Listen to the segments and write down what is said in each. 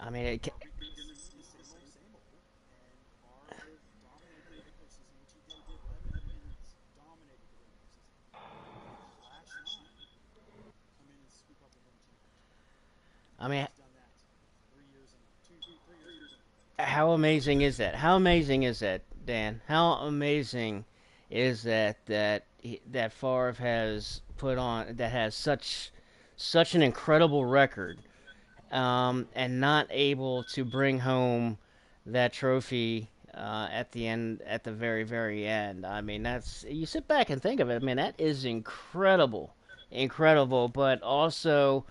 I mean, it, I mean, how amazing is that? How amazing is that, Dan? How amazing is that Favre has put on that has such an incredible record, and not able to bring home that trophy at the end, at the very end. I mean, that's you sit back and think of it. I mean, that is incredible, incredible. But also,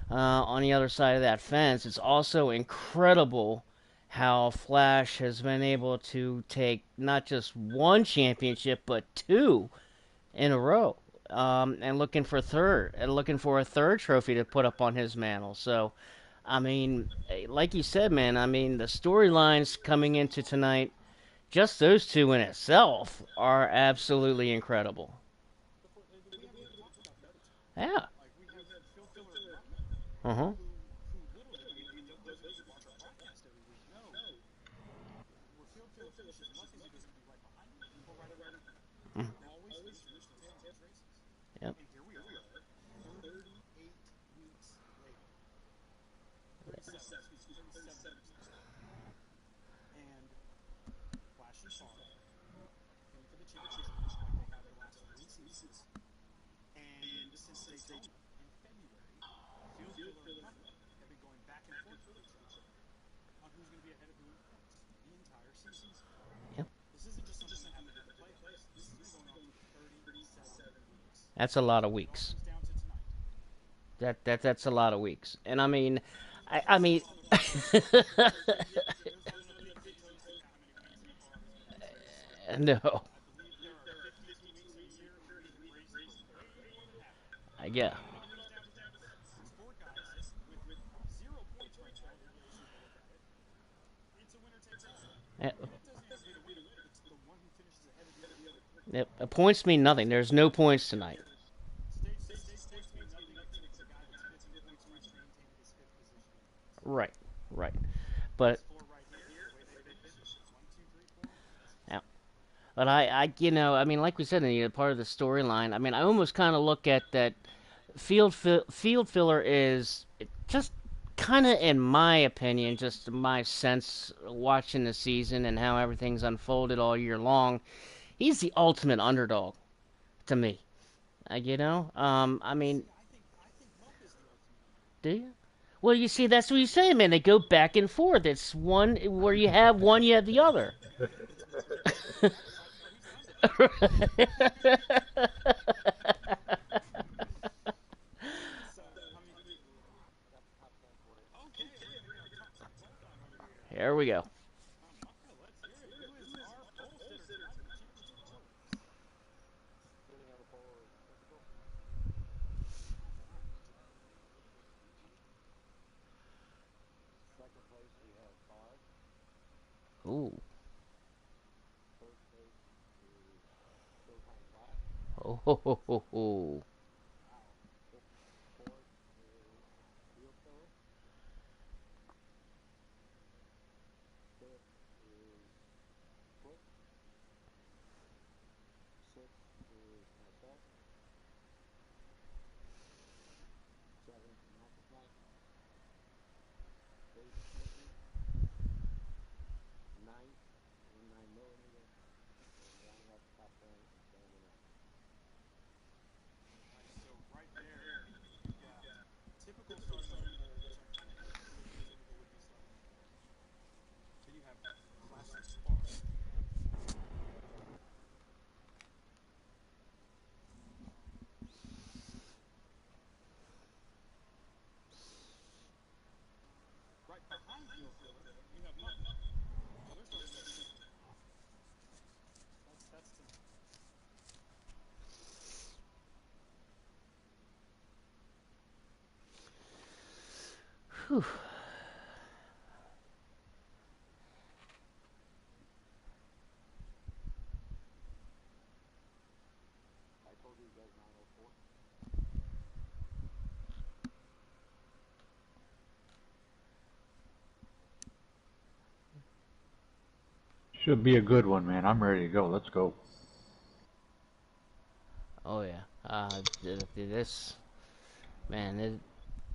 on the other side of that fence, it's also incredible how Flash has been able to take not just one championship but two in a row, and looking for a third trophy to put up on his mantle. So, I mean, like you said, man, I mean, the storylines coming into tonight, just those two in itself are absolutely incredible. Yeah. Uh huh. Mm. Yep. Yep. That's a lot of weeks. That's a lot of weeks. And I mean, I mean, no, yeah. Points mean nothing. There's no points tonight. Right, right. But yeah. But I mean, like we said, in the part of the storyline. I mean, I almost kind of look at that field filler is just kind of, in my opinion, just my sense watching the season and how everything's unfolded all year long. He's the ultimate underdog to me. I mean, do you? Well, you see, that's what you say, man. They go back and forth. It's one where you have one, you have the other. Here we go. Ooh. Oh, ho, ho, ho, ho. Whew. Should be a good one, man. I'm ready to go. Let's go. Oh yeah. This man,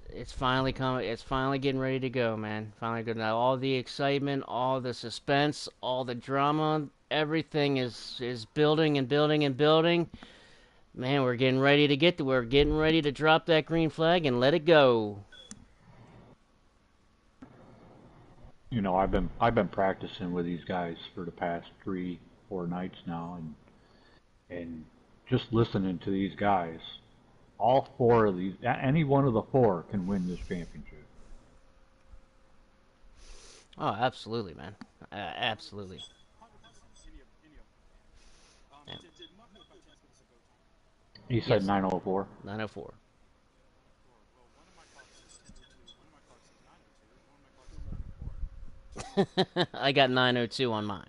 it's finally coming. It's finally getting ready to go, man. Finally good now. All the excitement, all the suspense, all the drama, everything is building and building and building. Man, we're getting ready to get to. We're getting ready to drop that green flag and let it go. I've been practicing with these guys for the past 3, 4 nights now, and just listening to these guys. All four of these, any one of the four can win this championship. Oh, absolutely, man. Absolutely. He said Yes. 904. 904. I got 902 on mine.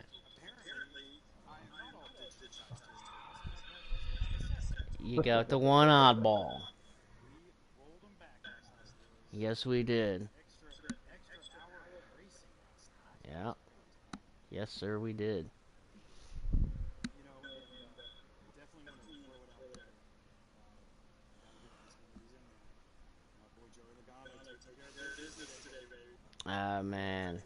You got the one oddball. Yes, we did. Yeah. Yes, sir, we did. Ah, man.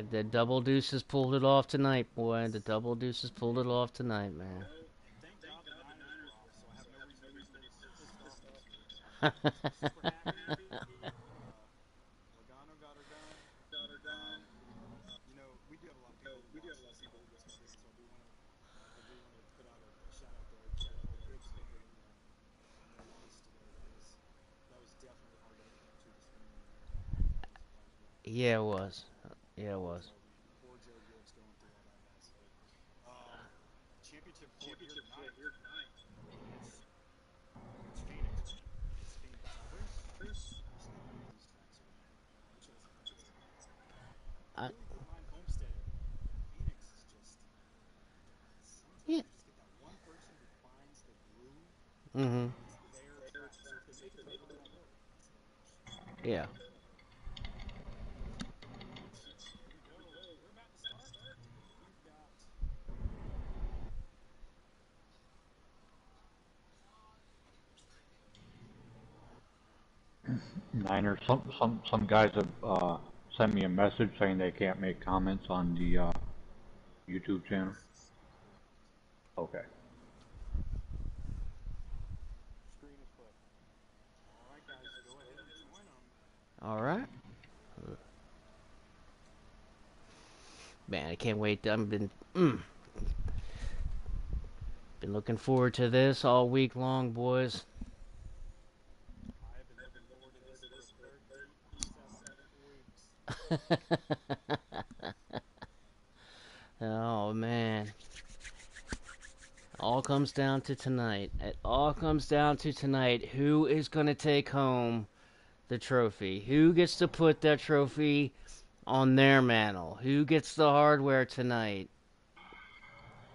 The double deuces pulled it off tonight, boy. The double deuces pulled it off tonight, man. Yeah, it was. Yeah, it was. I, yeah. Mm-hmm. Yeah. Niners. Some guys have sent me a message saying they can't make comments on the YouTube channel. Okay. All right. Man, I can't wait. Been looking forward to this all week long, boys. Oh man. All comes down to tonight. It all comes down to tonight. Who is going to take home the trophy? Who gets to put that trophy on their mantle? Who gets the hardware tonight?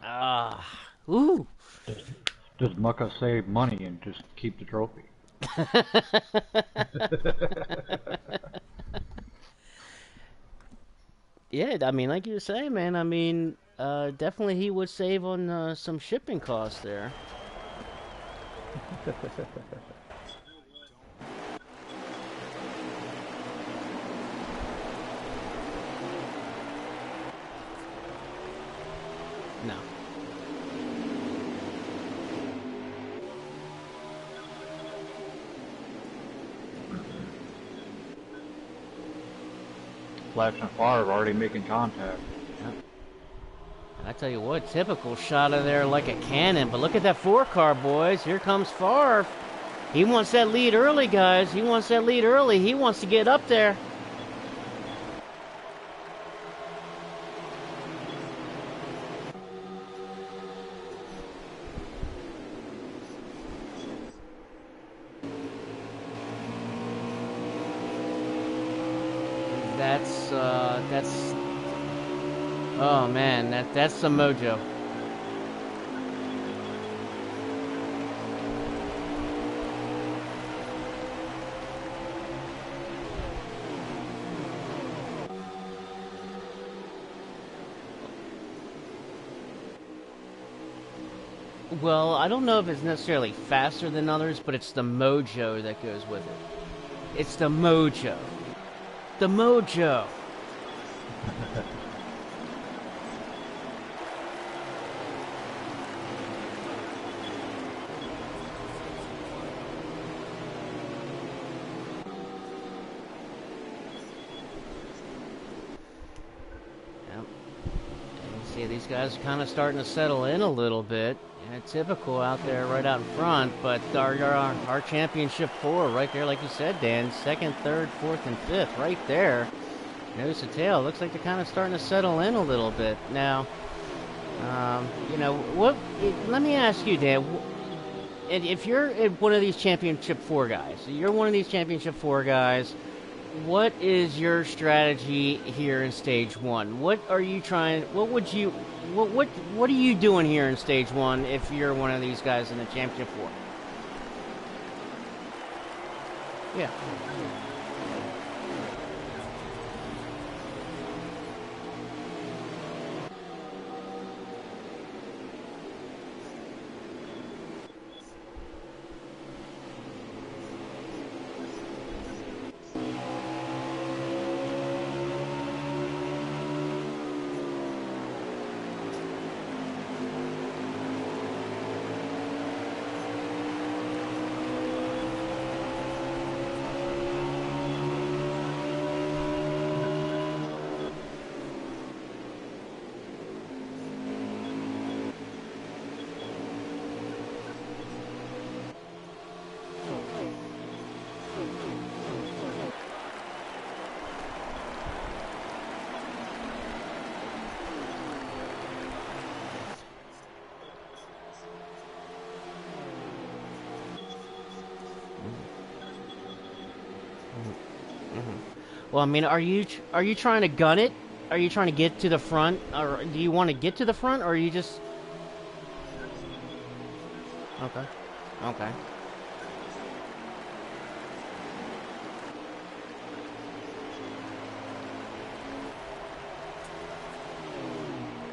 Ah, ooh. Does does Mucka save money and just keep the trophy? Yeah, I mean, like you were saying, man. I mean, definitely he would save on some shipping costs there. No. Flash and Favre already making contact. Yep. I tell you what, typical shot of there like a cannon. But look at that 4 car, boys. Here comes Favre. He wants that lead early, guys. He wants that lead early. He wants to get up there. That's. Oh man, that's some mojo. Well, I don't know if it's necessarily faster than others, but it's the mojo that goes with it. It's the mojo. The mojo. Yep. And you see these guys are kind of starting to settle in a little bit. Typical out there right out in front, but our championship four right there, like you said, Dan, second, third, fourth, and fifth right there. Nose to tail. Looks like they're kind of starting to settle in a little bit now. What? Let me ask you, Dan. If you're one of these championship four guys, what is your strategy here in stage one? What are you trying? What would you? What are you doing here in stage one if you're one of these guys in the championship four? Yeah. Well, I mean, are you trying to gun it? Are you trying to get to the front, or do you want to get to the front, or are you just? Okay. Okay.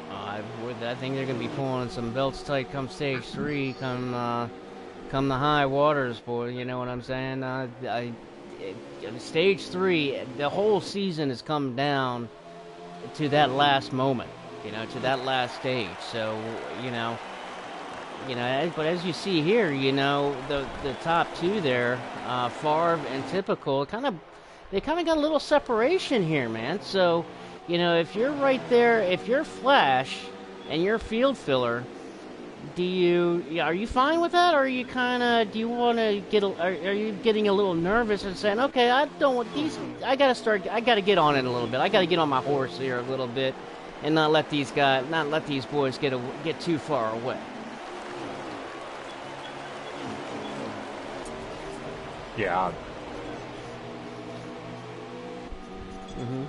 I think they're going to be pulling some belts tight come stage three, come the high waters, boy. You know what I'm saying? Stage three, the whole season has come down to that last moment, to that last stage. So, but as you see here, the top two there, Favre and Typical, they kind of got a little separation here, man. So, if you're right there, if you're Flash and you're field filler, are you fine with that, or are you do you want to are you getting a little nervous and saying, okay, I don't want these, I gotta get on it a little bit, I gotta get on my horse here a little bit, and not let these boys get too far away? Yeah. Mm-hmm.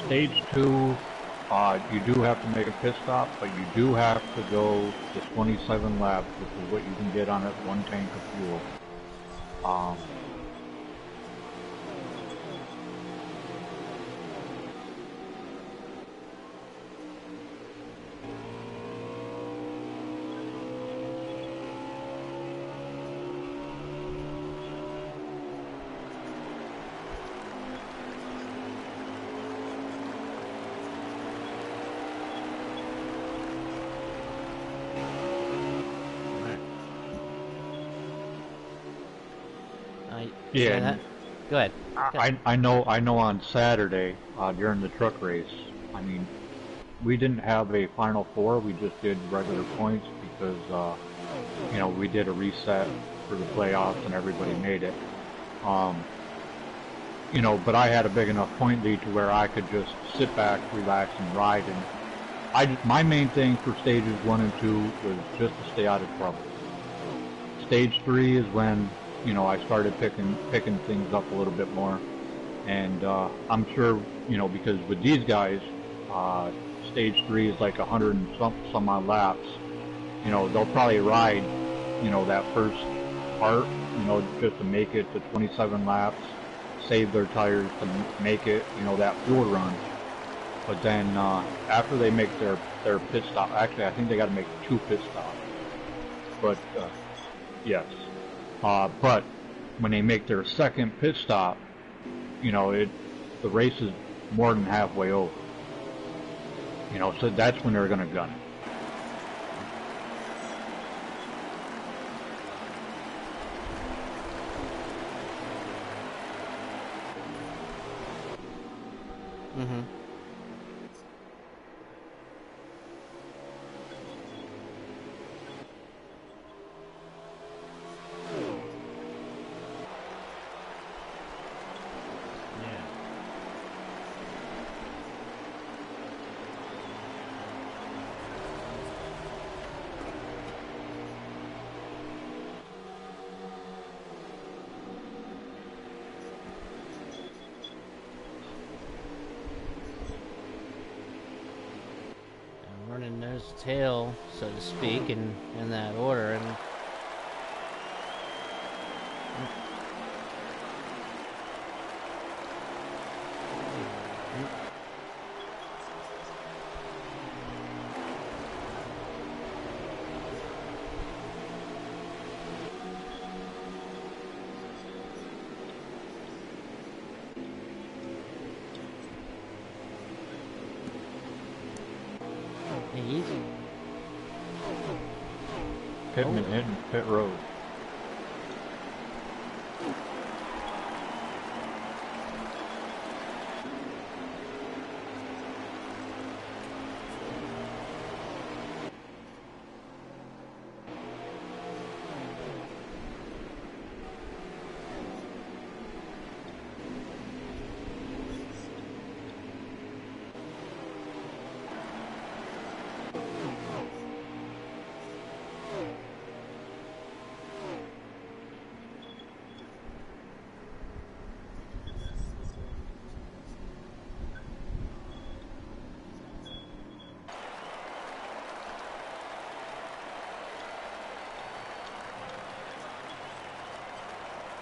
Stage two, you do have to make a pit stop, but you do have to go the 27 laps, which is what you can get on that one tank of fuel. Yeah. Go ahead. I know on Saturday, during the truck race, I mean, we didn't have a final four, we just did regular points because, we did a reset for the playoffs and everybody made it. But I had a big enough point lead to where I could just sit back, relax, and ride. And my main thing for stages 1 and 2 was just to stay out of trouble. Stage 3 is when I started picking things up a little bit more, and I'm sure because with these guys, stage 3 is like 100 and some odd laps. They'll probably ride that first part just to make it to 27 laps, save their tires to make it, that fuel run. But then after they make their pit stop, actually I think they got to make 2 pit stops. But yes, but when they make their second pit stop, the race is more than halfway over. So that's when they're going to gun it. Mm-hmm. Running nose to tail, so to speak, in that order. And easy. Pittman hitting pit road.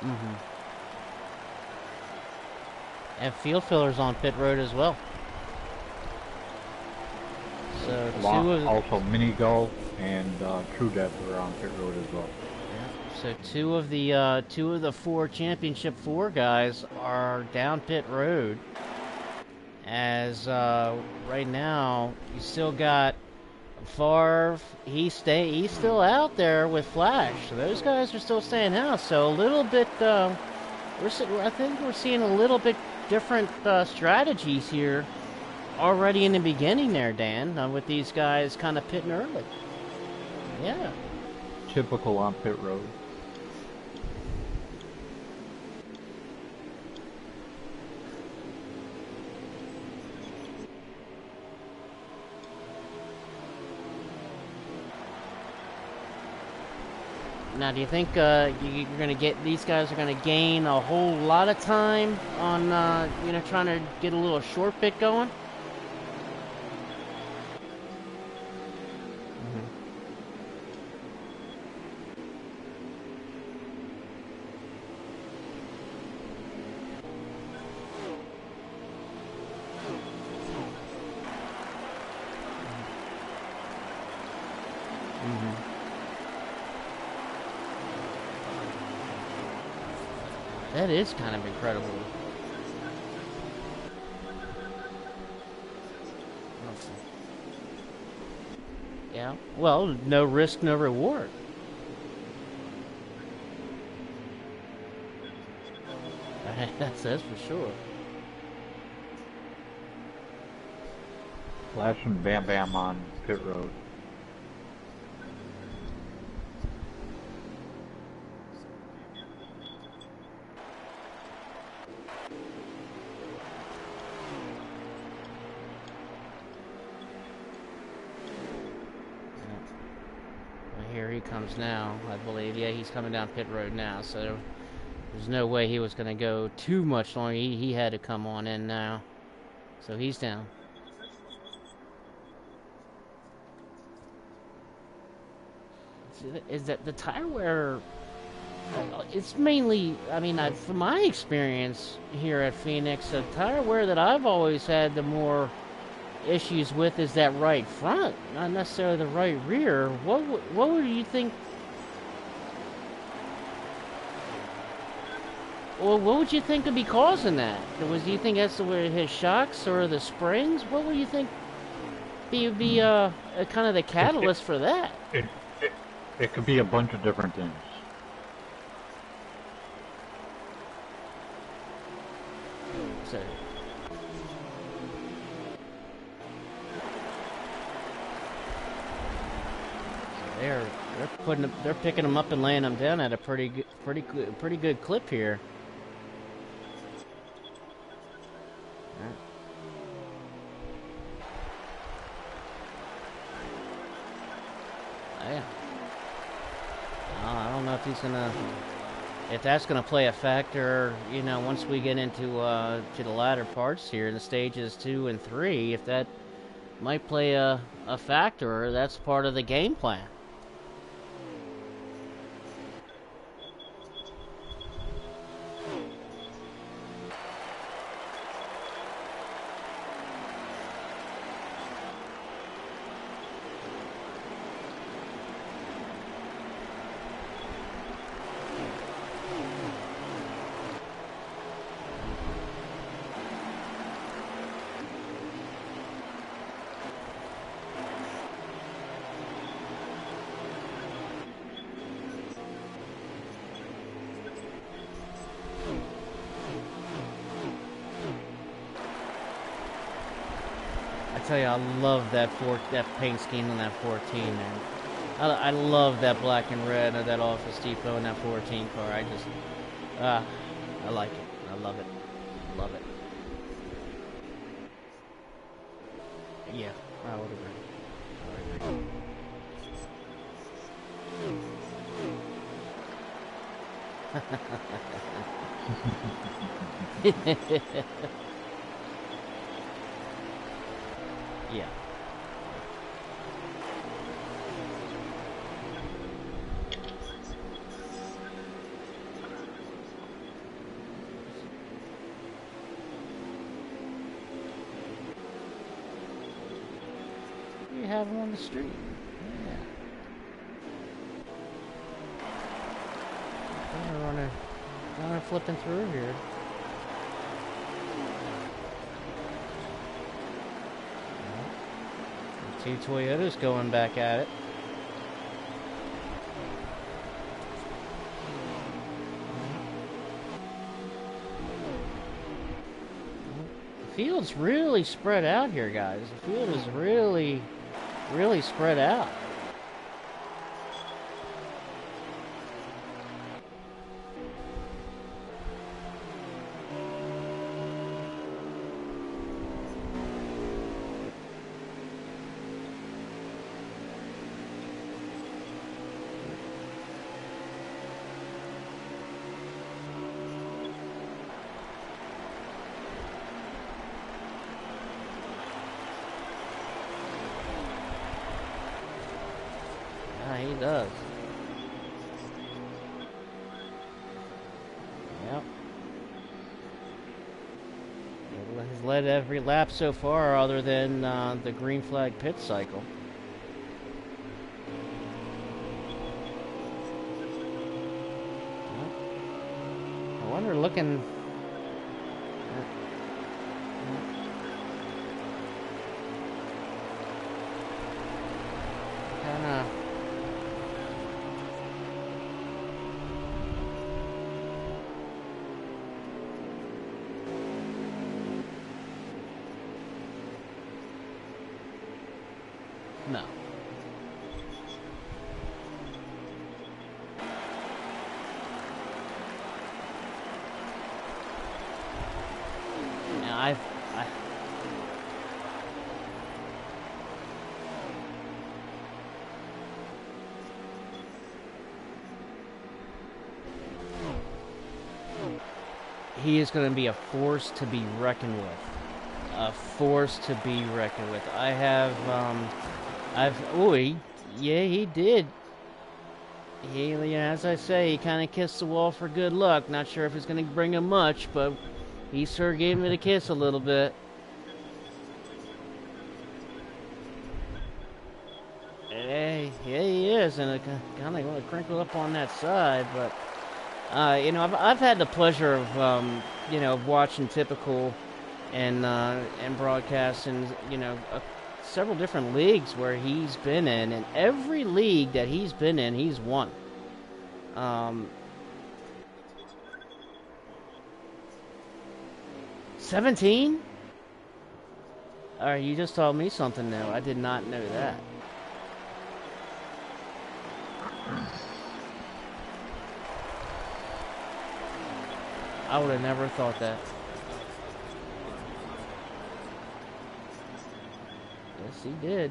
Mm-hmm. And field fillers on pit road as well. So also Mini Gull and True Depth are on pit road as well. Yeah. So two of the 4 championship 4 guys are down pit road. As right now you still got Favre. He's still out there with Flash. So those guys are still staying out. So a little bit. I think we're seeing a little bit different strategies here already in the beginning there, Dan, with these guys kind of pitting early. Yeah. Typical on pit road. Now, do you think you're going to get these guys are going to gain a whole lot of time on trying to get a little short pit going? That is kind of incredible. Yeah. Well, no risk, no reward. That's for sure. Flash and Bam Bam on pit road. Here he comes now, I believe. Yeah, he's coming down pit road now, so there's no way he was going to go too much longer. He had to come on in now. So he's down. Is that the tire wear It's mainly, I mean, from my experience here at Phoenix, the tire wear that I've always had the more issues with is that right front, not necessarily the right rear. What would you think? Well, what would you think would be causing that? Do you think that's where his shocks or the springs? What would you think be kind of the It, it, catalyst for that? it, it, it could be a bunch of different things. So, they're picking them up and laying them down at a pretty good clip here. Yeah. I don't know if he's gonna, if that's gonna play a factor. You know, once we get into to the latter parts here in the stages 2 and 3, if that might play a factor, or that's part of the game plan. I tell you, I love that paint scheme on that 14, man. I love that black and red of that Office Depot and that 14 car. I like it. I love it. Love it. Yeah, I would agree. Yeah. You have them on the street. Yeah. They're flipping through here. Two Toyotas going back at it. The field's really spread out here, guys. The field is really spread out. Yeah, he does. Yep. He's led every lap so far other than the green flag pit cycle. Yep. I wonder, looking... Kinda... No. Now he is going to be a force to be reckoned with. A force to be reckoned with. Yeah, he did. as I say, he kind of kissed the wall for good luck. Not sure if it's going to bring him much, but he sure gave it a kiss a little bit. Hey, yeah, he is, and it kind of crinkled up on that side. But I've had the pleasure of watching Typical and broadcasting several different leagues where he's been in, and every league that he's been in, he's won. Um, 17? All right, you just told me something new. I did not know that. I would have never thought that. Yes, he did.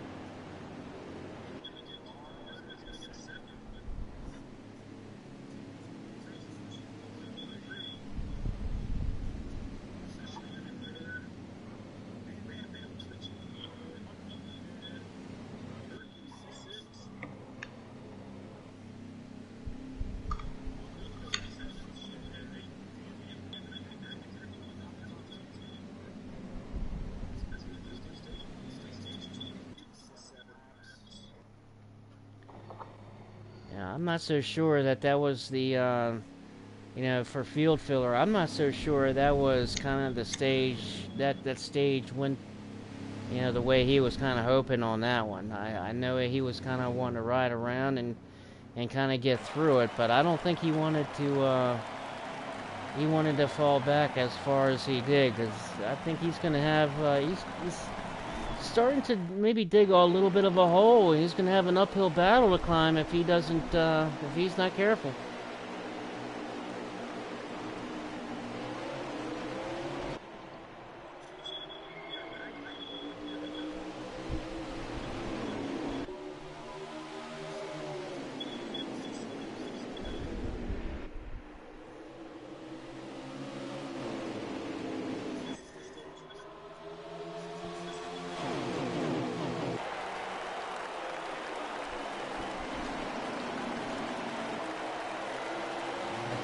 Yeah, I'm not so sure that was the for field filler. I'm not so sure that was kind of the stage that stage when the way he was kind of hoping on that one. I know he was kind of wanting to ride around and kind of get through it, but I don't think he wanted to fall back as far as he did, because I think he's going to have he's starting to maybe dig a little bit of a hole. He's going to have an uphill battle to climb if he doesn't if he's not careful.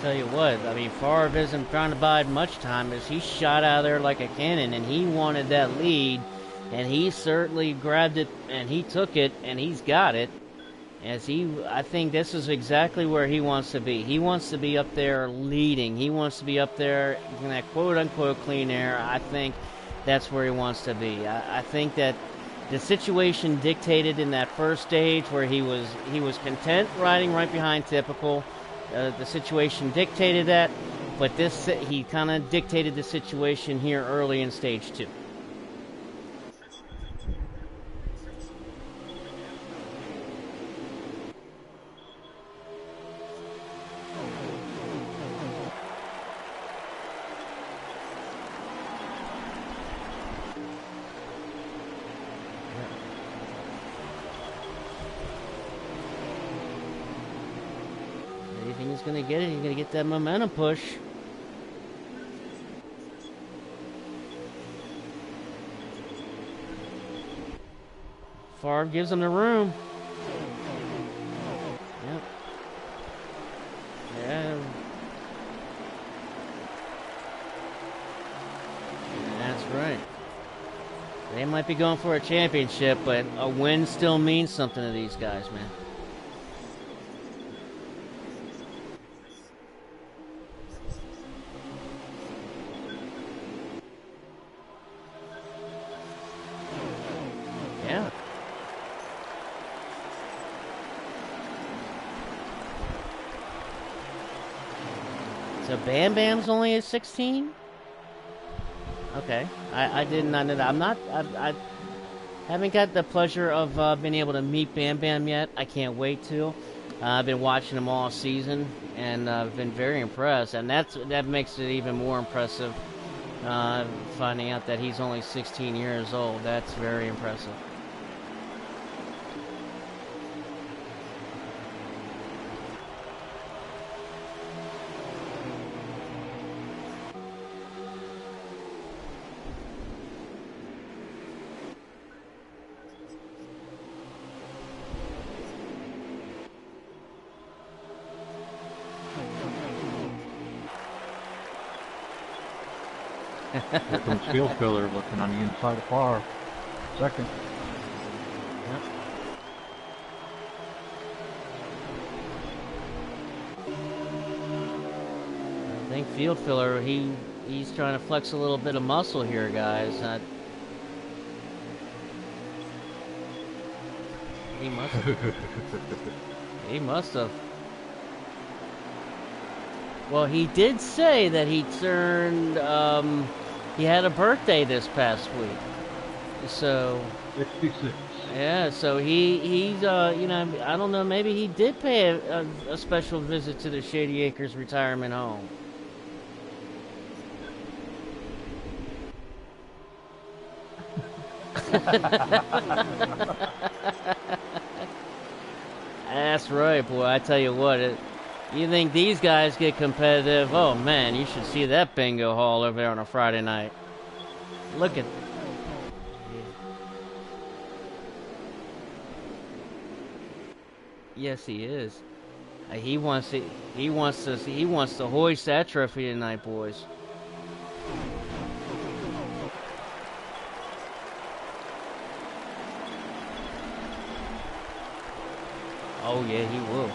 Tell you what, I mean, Favre isn't trying to bide much time as he shot out of there like a cannon, and he wanted that lead, and he certainly grabbed it, and he took it, and he's got it. I think this is exactly where he wants to be. He wants to be up there leading. He wants to be up there in that quote-unquote clean air. I think that's where he wants to be. I think that the situation dictated in that first stage where he was content riding right behind Typical. The situation dictated that, but he kind of dictated the situation here early in stage 2. He's going to get it. He's going to get that momentum push. Favre gives him the room. Yep. Yeah. That's right. They might be going for a championship, but a win still means something to these guys, man. Yeah. So Bam Bam's only at 16? Okay. I did not know that. I haven't got the pleasure of being able to meet Bam Bam yet. I can't wait to. I've been watching him all season, and I've been very impressed. And that makes it even more impressive, finding out that he's only 16 years old. That's very impressive. Here comes Field Filler looking on the inside of FAR. Second. Yep. I think Field Filler, he's trying to flex a little bit of muscle here, guys. He must have. He must have. Well, he did say that he turned. He had a birthday this past week, so 66. yeah. So he's you know, I don't know. Maybe he did pay a special visit to the Shady Acres retirement home. That's right, boy. I tell you what, you think these guys get competitive? Oh man, you should see that bingo hall over there on a Friday night. Look at. Yes, he is. He wants to. He wants to hoist that trophy tonight, boys. Oh yeah, he will.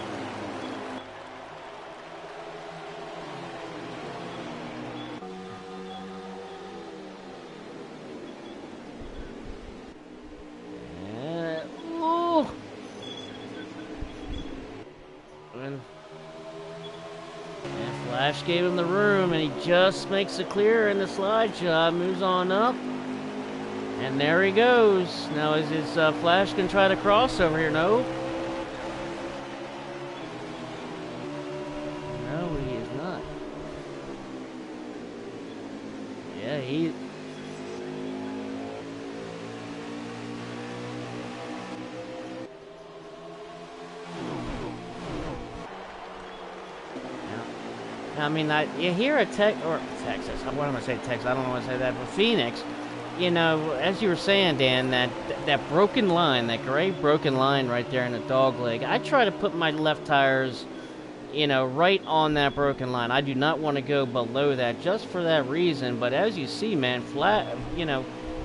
Ooh. And Flash gave him the room, and he just makes it clear in the slide job. Moves on up, and there he goes. Now is his Flash gonna try to cross over here? No. No, he is not. Yeah, he. I mean, you hear a Texas. What am I saying? Texas. I don't want to say that, but Phoenix. You know, as you were saying, Dan, that broken line, that gray broken line right there in the dog leg. I try to put my left tires, you know, right on that broken line. I do not want to go below that, just for that reason. But as you see, man,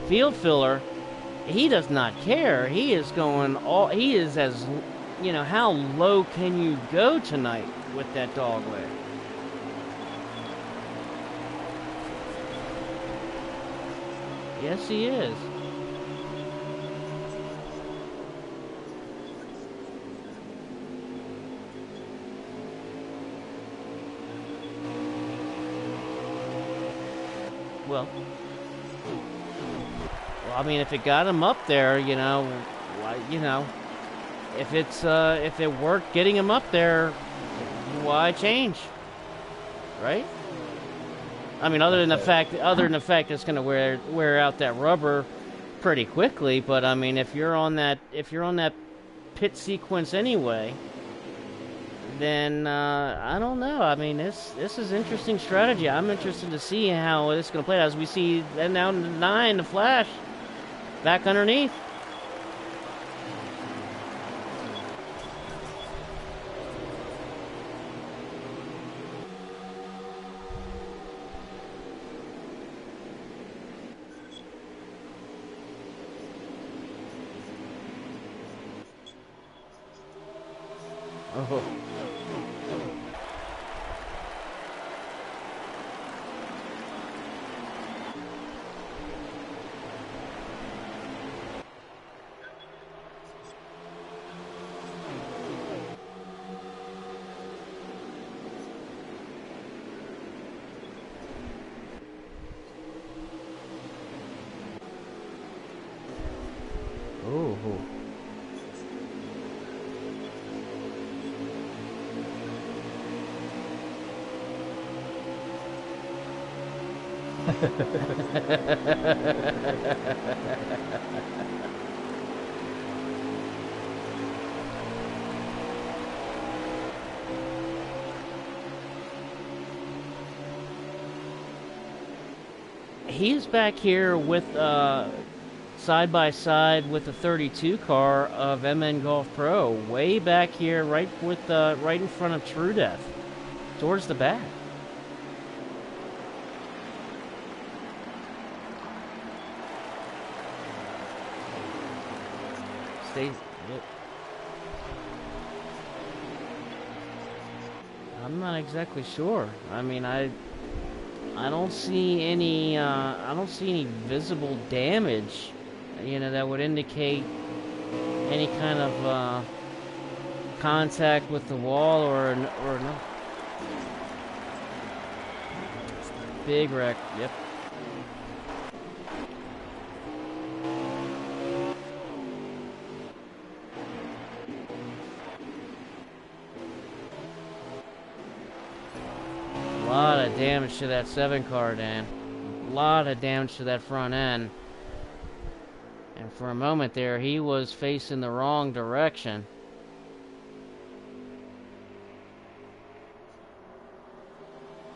Field Filler, he does not care. He is going all. He is as, you know, how low can you go tonight with that dog leg? Yes, he is. Well, I mean, if it got him up there, you know, if it worked getting him up there, why change, right? I mean, other than the fact it's going to wear out that rubber pretty quickly. But I mean, if you're on that pit sequence anyway, then I don't know. I mean, this is interesting strategy. I'm interested to see how this is going to play out as we see then down to 9, the Flash back underneath. Oh. Oh. He's back here with side by side with the 32 car of MN Golf Pro, way back here, right in front of True Death, towards the back. Stay. Yep. I'm not exactly sure. I mean, I don't see any visible damage, you know, that would indicate any kind of contact with the wall or no. Big wreck. Yep. A lot of damage to that 7 car, Dan. A lot of damage to that front end. And for a moment there, he was facing the wrong direction.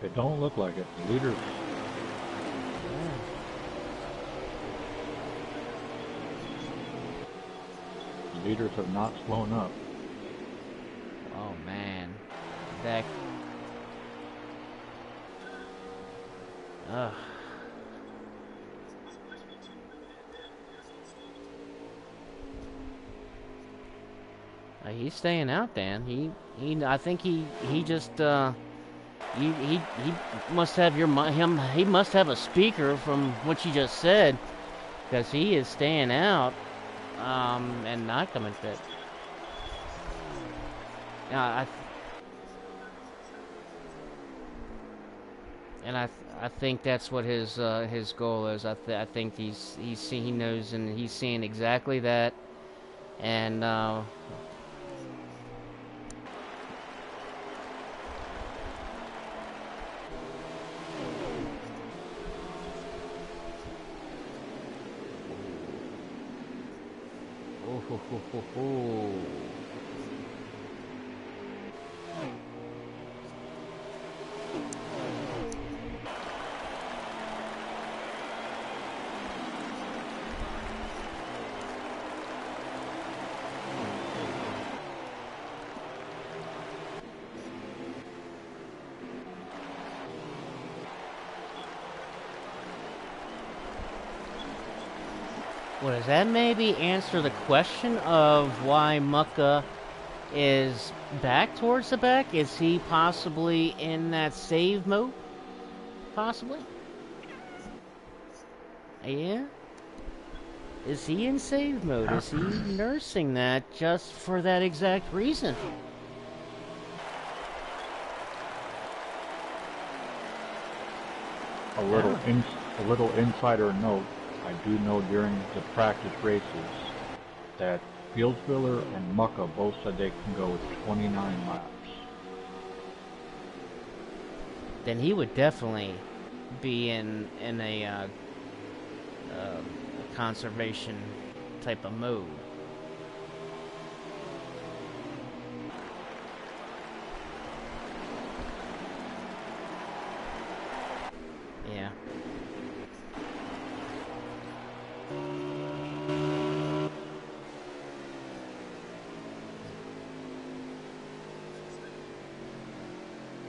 It don't look like it. The leaders have not flown up. Oh man, that. Ugh. He's staying out, Dan. I think he just he must have he must have a speaker from what you just said, because he is staying out, and not coming fit. Yeah, I think that's what his goal is. I think he knows, and he's seeing exactly that, and oh. Well, does that maybe answer the question of why Mucka is back towards the back? Is he possibly in that save mode? Possibly? Yeah? Is he in save mode? Is he nursing that just for that exact reason? A little insider note. I do know during the practice races that Fieldsviller and Mucka both said they can go 29 laps. Then he would definitely be in a conservation type of mode. Yeah.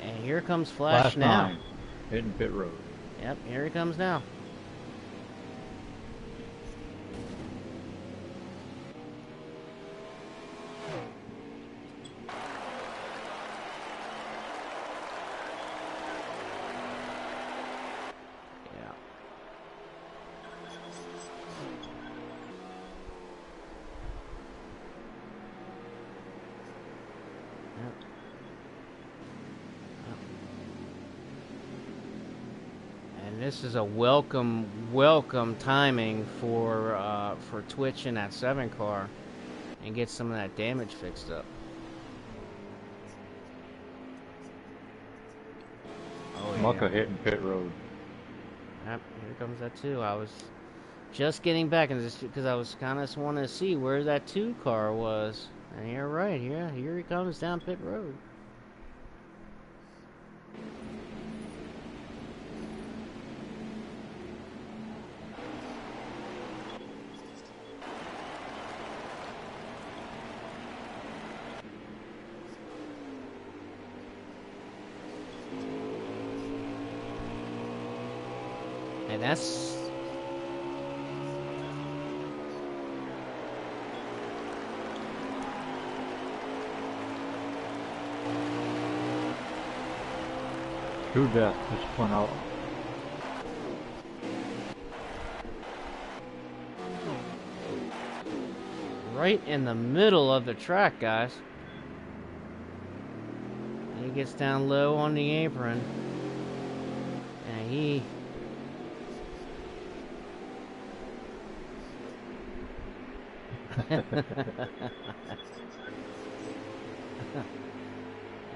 And here comes Flash Last now. 9, hitting pit road. Yep, here he comes now. This is a welcome timing for Twitch in that 7 car, and get some of that damage fixed up. Oh, Mucka hitting pit road. Yep, here comes that 2. I was just getting back, and because I was kind of wanting to see where that 2 car was, and you're right. Here he comes down pit road. And that's True Death just went out. Right in the middle of the track, guys. He gets down low on the apron. And he...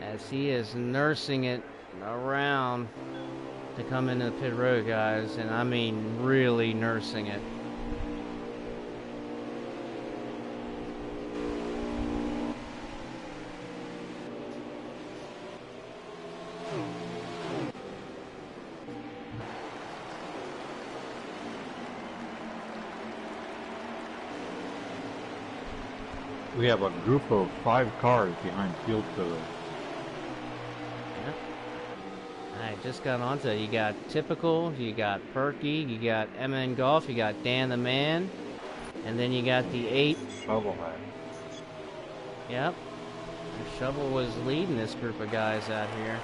as he is nursing it around to come into the pit road, guys. And I mean really nursing it. We have a group of 5 cars behind Field Filler. Yep. I just got onto it. You got Typical, you got Perky, you got MN Golf, you got Dan the Man, and then you got the 8. Shovelhead. Yep. Shovel was leading this group of guys out here.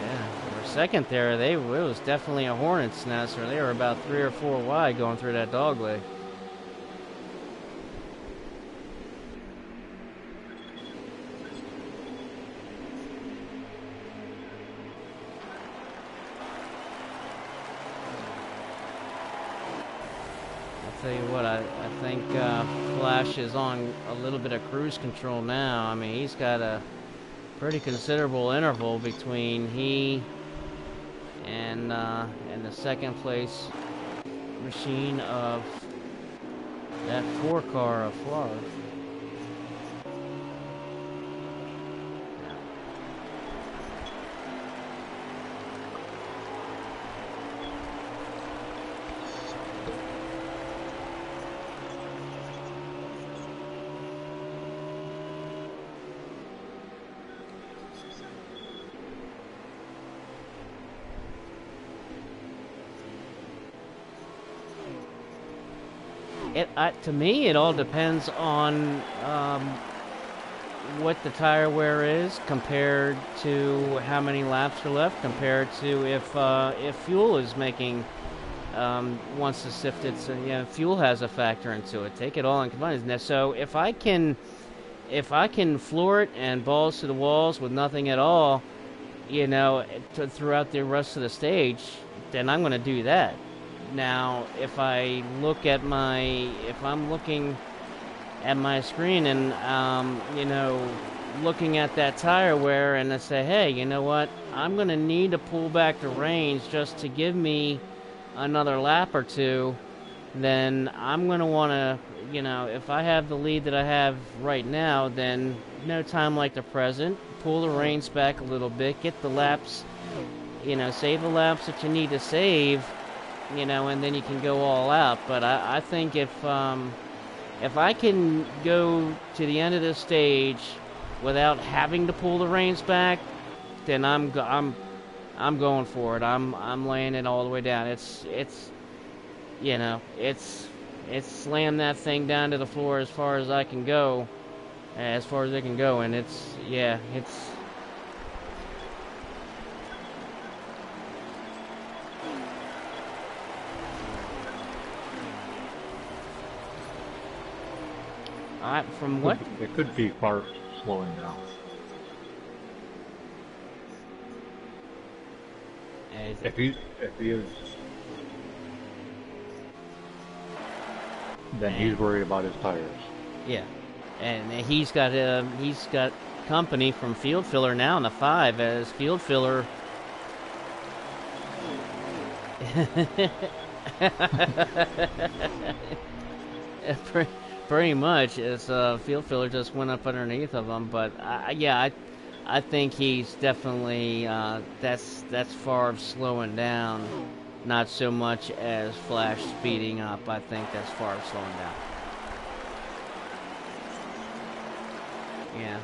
Yeah, for a second there, it was definitely a hornet's nest, or they were about 3 or 4 wide going through that dogleg. I'll tell you what, I think Flash is on a little bit of cruise control now. I mean, he's got a pretty considerable interval between he and the second place machine of that 4 car of FRR. To me, it all depends on what the tire wear is compared to how many laps are left, compared to if fuel is making once the sifted. So yeah, fuel has a factor into it. Take it all in combined. So if I can floor it and balls to the walls with nothing at all, you know, throughout the rest of the stage, then I'm going to do that. Now, if I'm looking at my screen and, you know, looking at that tire wear and I say, hey, you know what, I'm going to need to pull back the reins just to give me another lap or two, then I'm going to want to, you know, if I have the lead that I have right now, then no time like the present, pull the reins back a little bit, get the laps, you know, save the laps that you need to save, you know, and then you can go all out. But I think if I can go to the end of this stage without having to pull the reins back, then I'm going for it. I'm laying it all the way down. It's you know, it's slam that thing down to the floor as far as I can go, as far as it can go, and it's from what? It could be far slowing down. If he is, then he's worried about his tires. Yeah, and he's got company from Field Filler now in the 5 as Field Filler. Pretty much, as Field Filler just went up underneath of him, but I think he's definitely that's far of slowing down, not so much as Flash speeding up. I think that's far of slowing down. Yeah.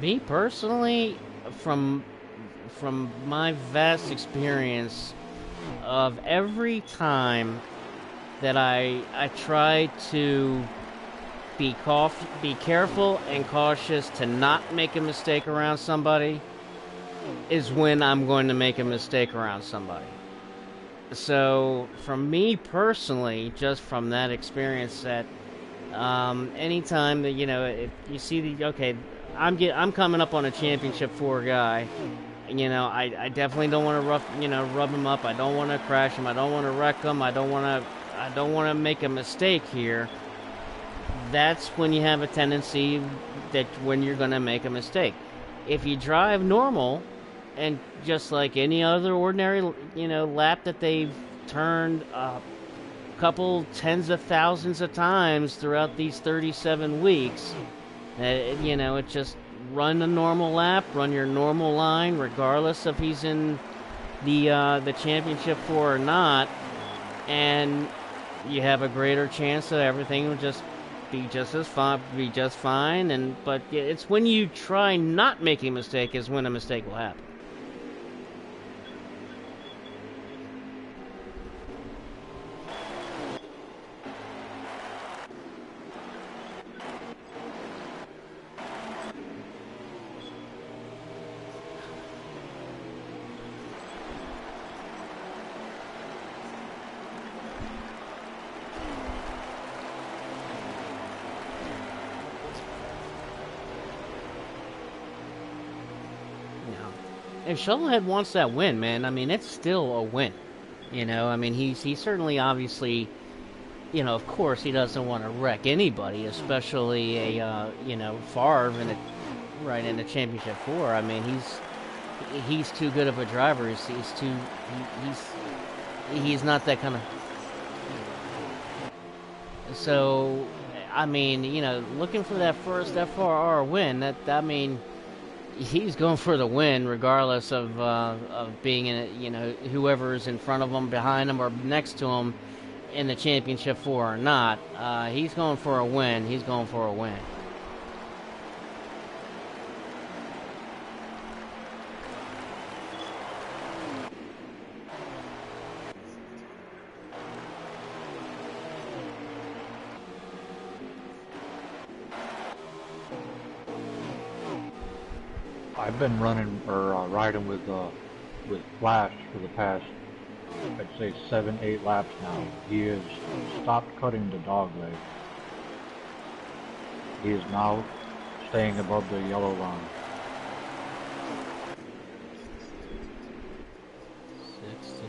Me personally, from from my vast experience of every time that I try to be careful and cautious to not make a mistake around somebody is when I'm going to make a mistake around somebody. So, for me personally, just from that experience, that anytime that if you see I'm coming up on a championship four guy. I definitely don't want to rub him up. I don't want to crash him. I don't want to wreck him. I don't want to make a mistake here. That's when you have a tendency that when you're going to make a mistake. If you drive normal and just like any other ordinary, lap that they've turned a couple tens of thousands of times throughout these 37 weeks, it just run a normal lap, run your normal line, regardless if he's in the championship four or not, and you have a greater chance that everything will just be just fine. But it's when you try not making a mistake is when a mistake will happen. If Shovelhead wants that win, man, I mean, it's still a win. I mean, he's certainly, obviously, of course, he doesn't want to wreck anybody, especially a, Favre in the championship four. I mean, he's too good of a driver. He's not that kind of. So, I mean, looking for that first FRR win. I mean, he's going for the win, regardless of being in it. Whoever's in front of him, behind him, or next to him in the championship four or not. He's going for a win. He's going for a win. I've been running or riding with Flash for the past, I'd say 7, 8 laps now. He has stopped cutting the dog leg. He is now staying above the yellow line. 6 to go.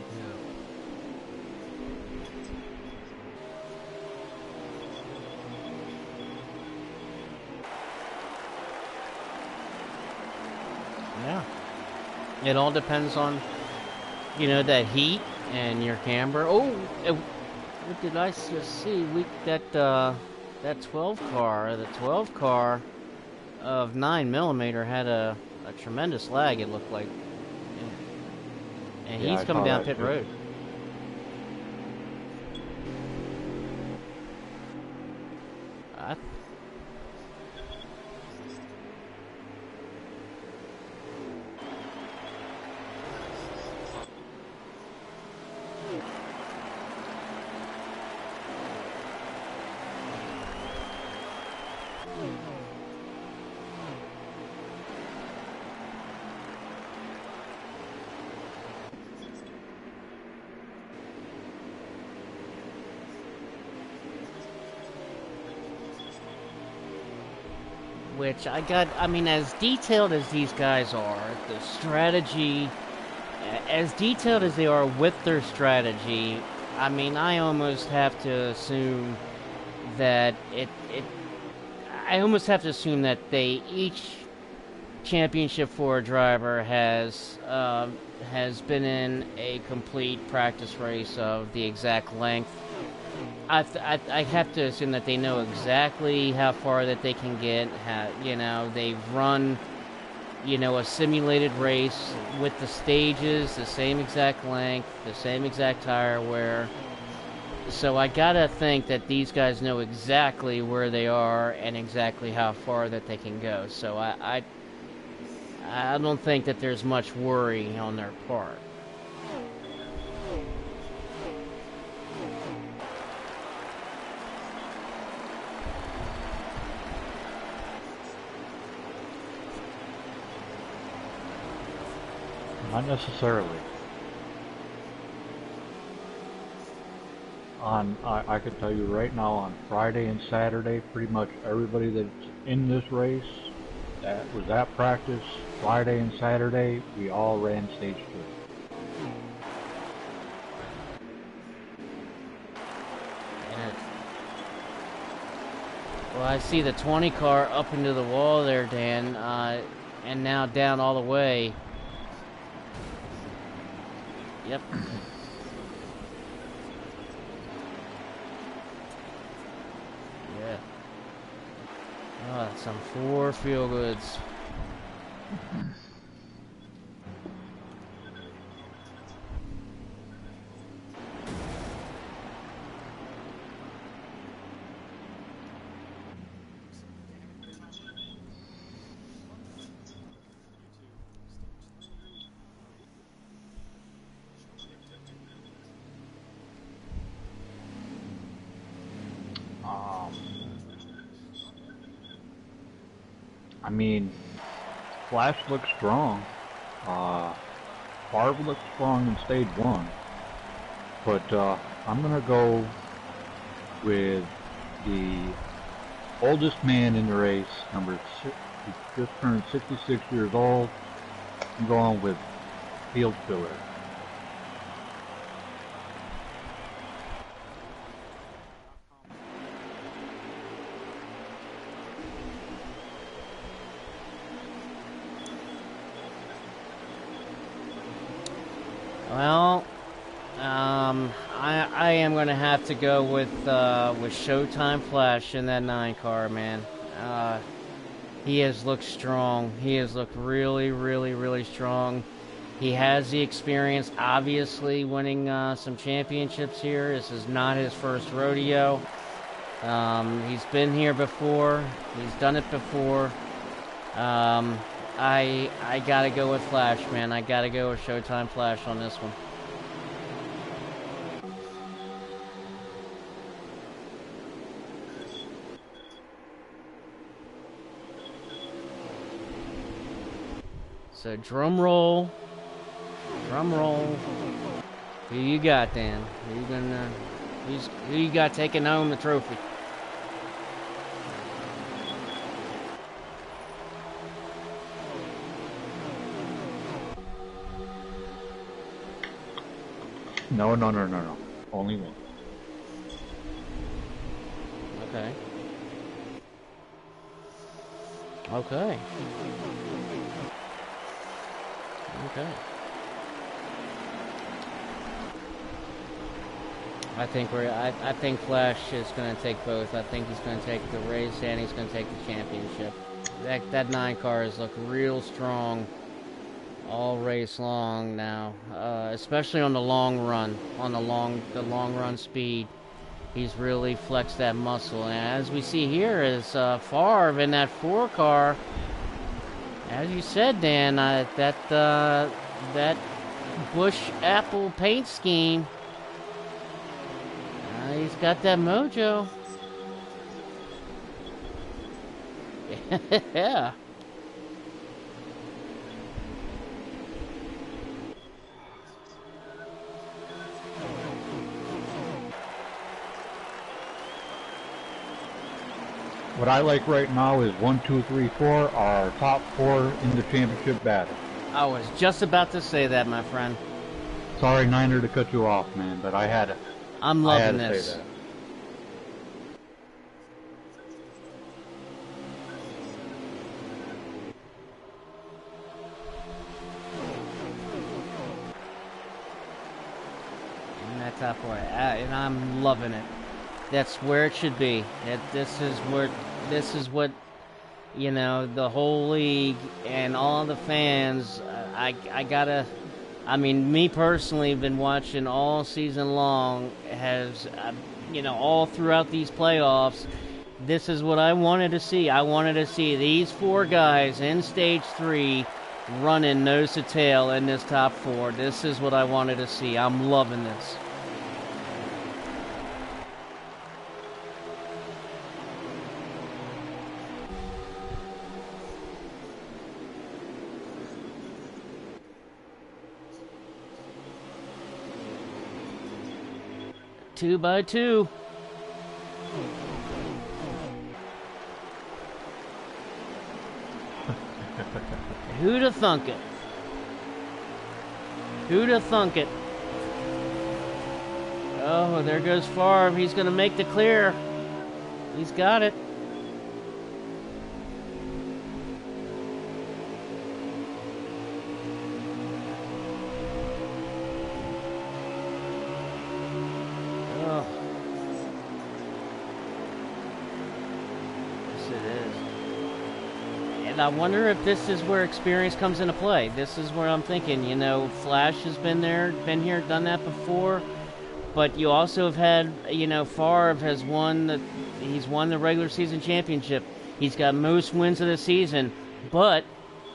Yeah. It all depends on, that heat and your camber. Oh, what did I just see? That 12 car, the 12 car of 9mm had a tremendous lag. It looked like, and Yeah, he's I coming saw down that pit too. road. I, which I mean, as detailed as these guys are, the strategy, as detailed as they are with their strategy, I mean, I almost have to assume that I almost have to assume that they each championship four driver has been in a complete practice race of the exact length. I have to assume that they know exactly how far that they can get. They've run, a simulated race with the stages, the same exact length, the same exact tire wear. So I gotta think that these guys know exactly where they are and exactly how far that they can go. So I don't think that there's much worry on their part. Not necessarily. I can tell you right now, on Friday and Saturday, pretty much everybody that's in this race that was at practice Friday and Saturday, we all ran stage 2. Well, I see the 20 car up into the wall there, Dan, and now down all the way. Yep. Yeah. Oh, some 4 feel goods. I mean, Flash looks strong. Barb looks strong in stage 1. But I'm going to go with the oldest man in the race, number 6. He just turned 66 years old. I'm going with Field Filler. Well, I am going to have to go with Showtime Flash in that 9 car, man. He has looked strong. He has looked really, really, really strong. He has the experience, obviously, winning some championships here. This is not his first rodeo. He's been here before. He's done it before. I gotta go with Flash, man. I gotta go with Showtime Flash on this one. So drum roll. Drum roll. Who you got, Dan? Who you got taking home the trophy? No. Only one. Okay. Okay. Okay. I think Flash is going to take both. I think he's going to take the race and he's going to take the championship. That 9 car has looked real strong all race long now, especially on the long run, on the long run speed. He's really flexed that muscle, and as we see here is Favre in that 4 car. As you said, Dan, that Bush Apple paint scheme. He's got that mojo. Yeah. What I like right now is 1, 2, 3, 4, our top 4 in the championship battle. I was just about to say that, my friend. Sorry, Niner, to cut you off, man, but I had it. I'm loving this. Say that. In that top 4, and I'm loving it. That's where it should be. This is what, you know, the whole league and all the fans. I mean, me personally, been watching all season long. All throughout these playoffs. This is what I wanted to see. I wanted to see these 4 guys in stage 3 running nose to tail in this top 4. This is what I wanted to see. I'm loving this. Two by two. Who'd have thunk it? Who'd have thunk it? Oh, there goes Favre. He's going to make the clear. He's got it. Oh. Yes, it is. And I wonder if this is where experience comes into play. This is where I'm thinking, you know, Flash has been there, been here, done that before. But you also have had, you know, Favre has he's won the regular season championship. He's got most wins of the season, but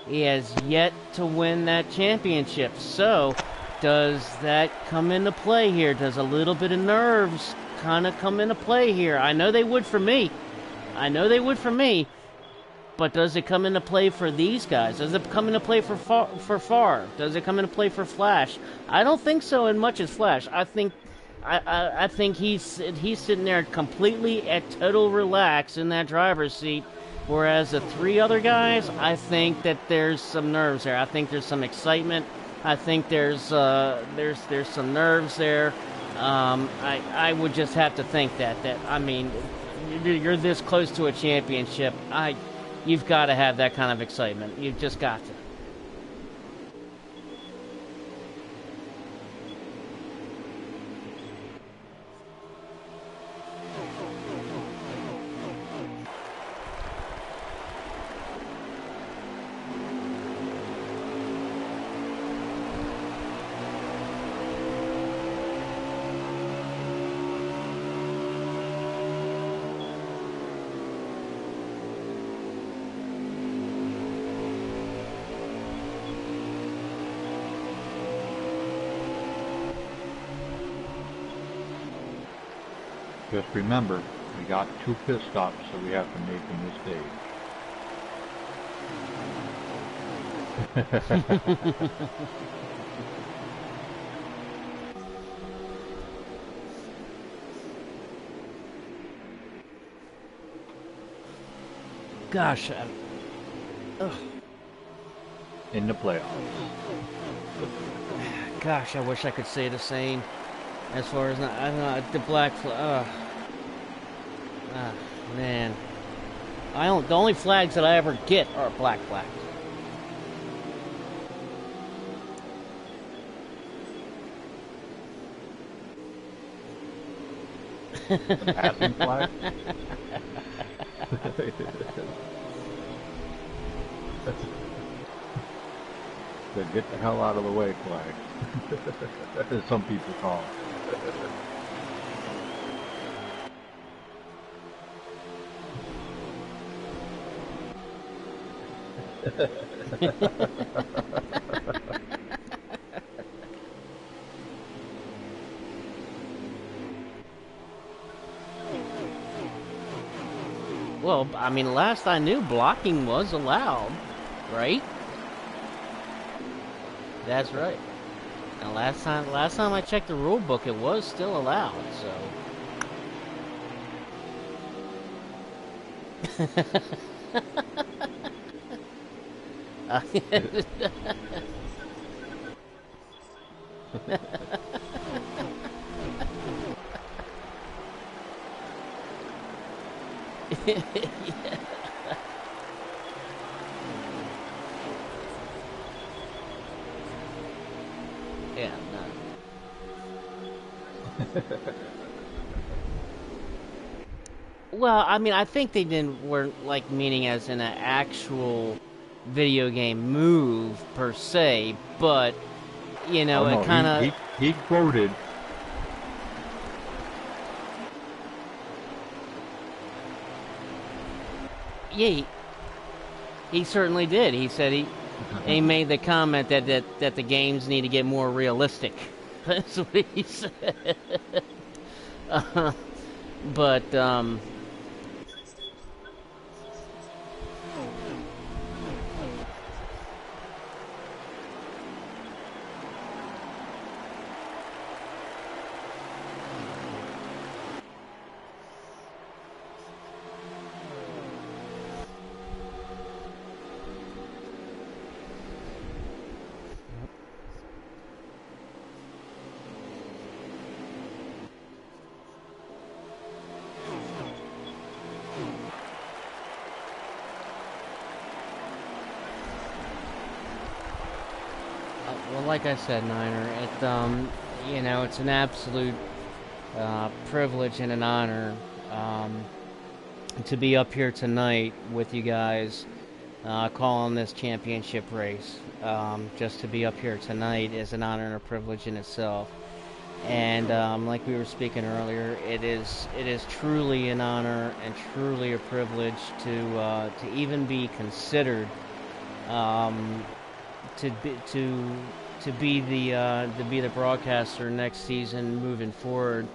he has yet to win that championship. So, does that come into play here? Does a little bit of nerves kind of come into play here? I know they would for me. But does it come into play for these guys? Does it come into play for Favre? Does it come into play for Flash? I don't think so as much as Flash. I think he's sitting there completely at total relax in that driver's seat, whereas the 3 other guys, I think that there's some nerves there. I think there's some excitement. I think there's some nerves there. I would just have to think that I mean, you're this close to a championship. You've got to have that kind of excitement. You've just got to. Just remember, we got 2 pit stops that we have to make in this stage. Gosh. In the playoffs. Gosh, I wish I could say the same. As far as I don't know, the black flag. Man, the only flags that I ever get are black flags. The passing flag. The get the hell out of the way flag, as some people call it. Well, I mean, last I knew, blocking was allowed, right? That's right. And last time I checked the rule book, it was still allowed. So. Yeah. Yeah, no. Well, I mean, I think they weren't like meaning as in an actual video game move per se, but you know, it kind of he quoted. Yeah, he certainly did. He said he made the comment that the games need to get more realistic. That's what he said. But well, like I said, Niner, it's an absolute privilege and an honor um, to be up here tonight with you guys, calling this championship race. Just to be up here tonight is an honor and a privilege in itself. And like we were speaking earlier, it is truly an honor and truly a privilege to even be considered, um, to be the broadcaster next season moving forward.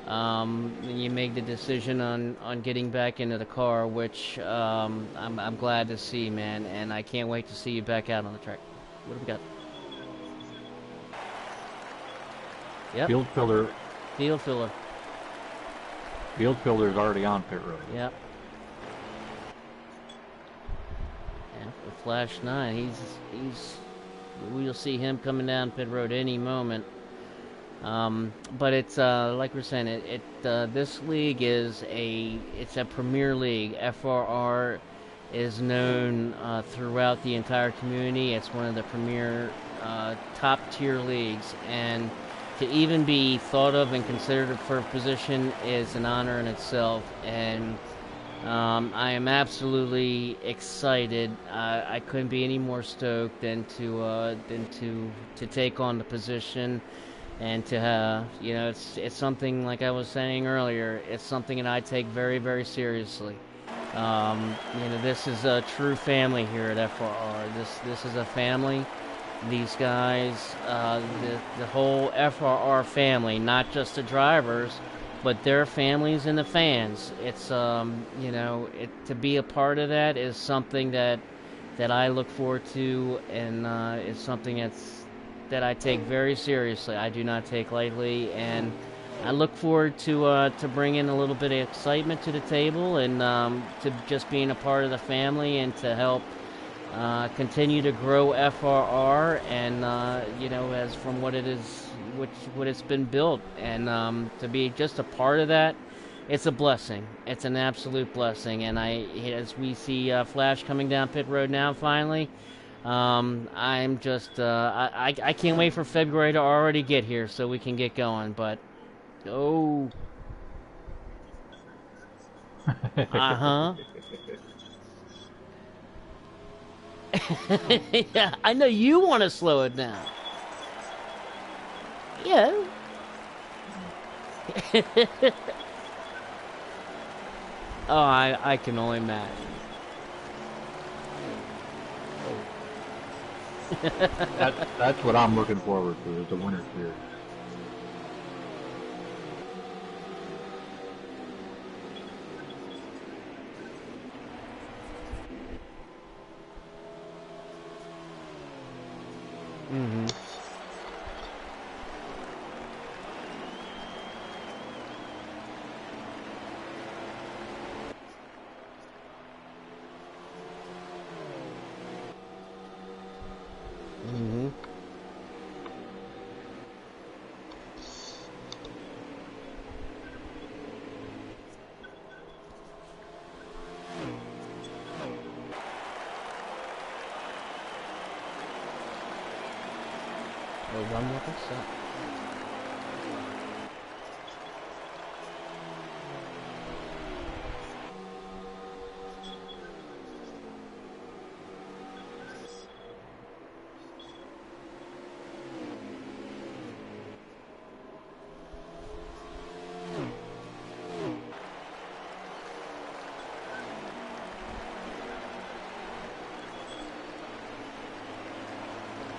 You make the decision on getting back into the car, which I'm glad to see, man, and I can't wait to see you back out on the track. What do we got? Yep, Field filler, field filler. field filler is already on pit road. Yep. And for Flash 9, we'll see him coming down pit road any moment. But it's like we're saying, this league it's a premier league. FRR is known throughout the entire community. It's one of the premier top tier leagues, and to even be thought of and considered for a position is an honor in itself. And I am absolutely excited. I couldn't be any more stoked than to take on the position, and to it's something, like I was saying earlier. It's something that I take very, very seriously. This is a true family here at FRR. This is a family. These guys, the whole FRR family, not just the drivers, but their families and the fans. It's to be a part of that is something that I look forward to, and it's something that I take very seriously. I do not take lightly, and I look forward to bringing a little bit of excitement to the table, and to just being a part of the family, and to help continue to grow FRR, and as from what it's been built, and to be just a part of that, it's a blessing. It's an absolute blessing. And as we see Flash coming down pit road now, finally, I'm just I can't wait for February to already get here so we can get going. But oh, uh-huh. Yeah, I know you want to slow it down. Yeah. Oh, I can only imagine. That's what I'm looking forward to, is the winter series. Mm-hmm. Mm-hmm. Well, run with us.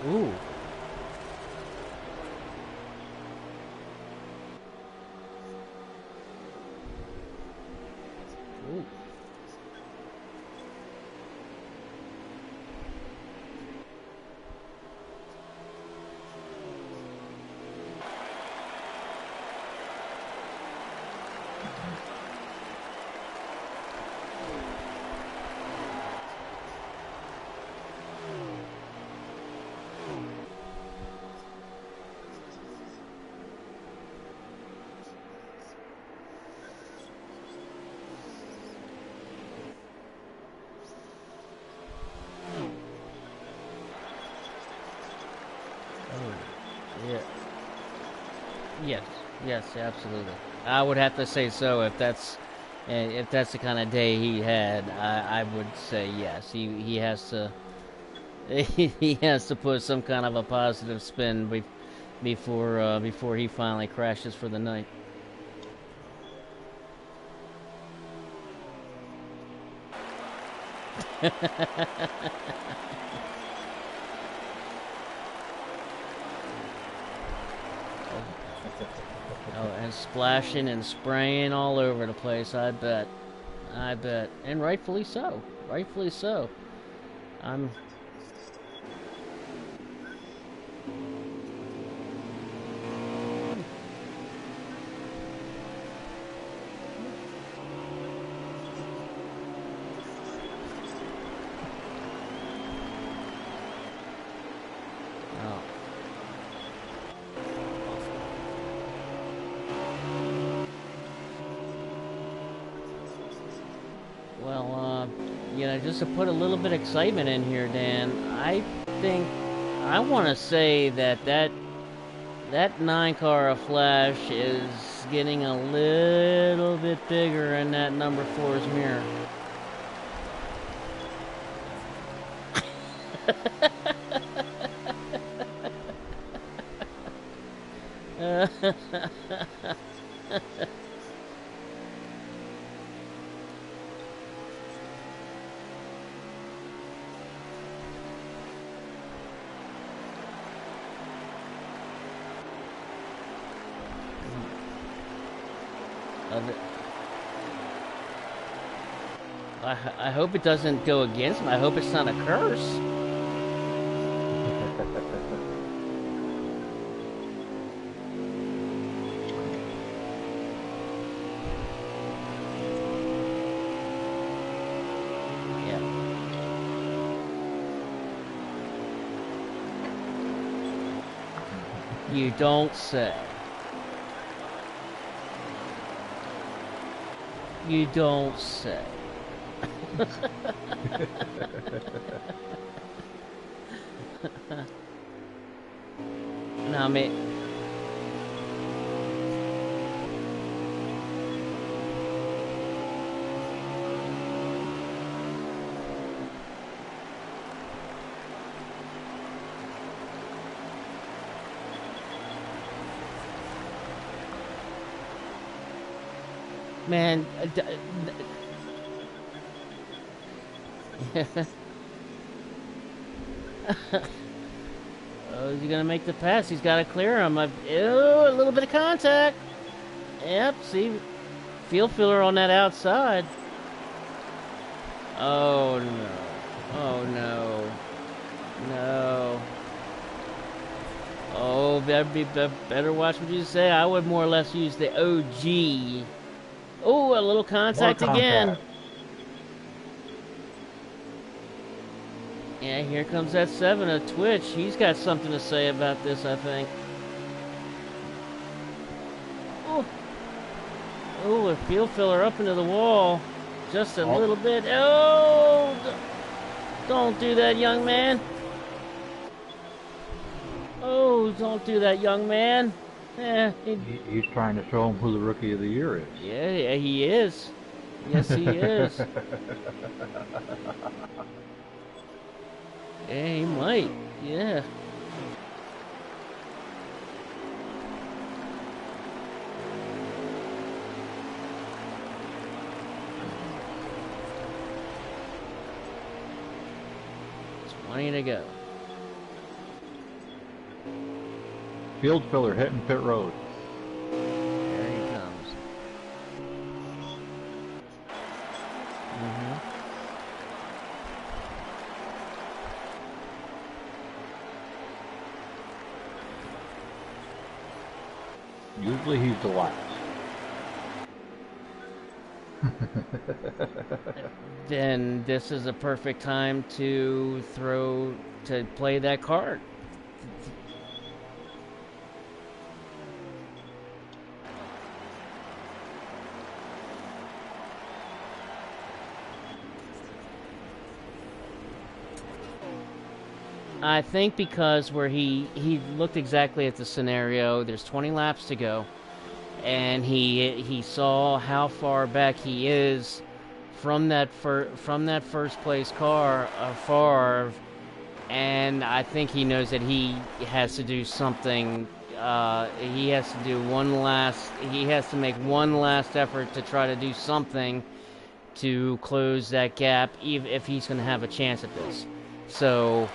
Ooh. Ooh. Oh. Yeah. Yes. Yes, absolutely. I would have to say so if that's the kind of day he had. I would say yes. He has to he has to put some kind of a positive spin before he finally crashes for the night. Oh, and splashing and spraying all over the place. I bet. I bet, and rightfully so. Rightfully so. I'm. Oh. Well, just to put a little bit of excitement in here, Dan, I think I want to say that 9 car of Flash is getting a little bit bigger in that number four's mirror. I hope it doesn't go against him. I hope it's not a curse. Yeah. You don't say. You don't say. Now, me. Man, oh, is he gonna make the pass? He's got to clear him. Ew, a little bit of contact. Yep, see, field filler on that outside. Oh no! Oh no! No! Oh, better watch what you say. I would more or less use the OG. Oh, a little More contact again. contact. Yeah, here comes that 7, a Twitch. He's got something to say about this, I think. Oh, oh, a field filler up into the wall. Just a Oh, little bit. Oh, don't do that, young man. Oh, don't do that, young man. Yeah, he's trying to show him who the rookie of the year is. yeah, he is. Yes, he is. Yeah, he might. Yeah. It's 20 to go. field filler hitting pit road. There he comes. Usually he's the last. Then this is a perfect time to play that card. I think because where he looked exactly at the scenario, there's 20 laps to go, and he saw how far back he is from that first place car of Favre, and I think he knows that he has to do something. He has to do he has to make one last effort to try to do something to close that gap, even if he's going to have a chance at this. So.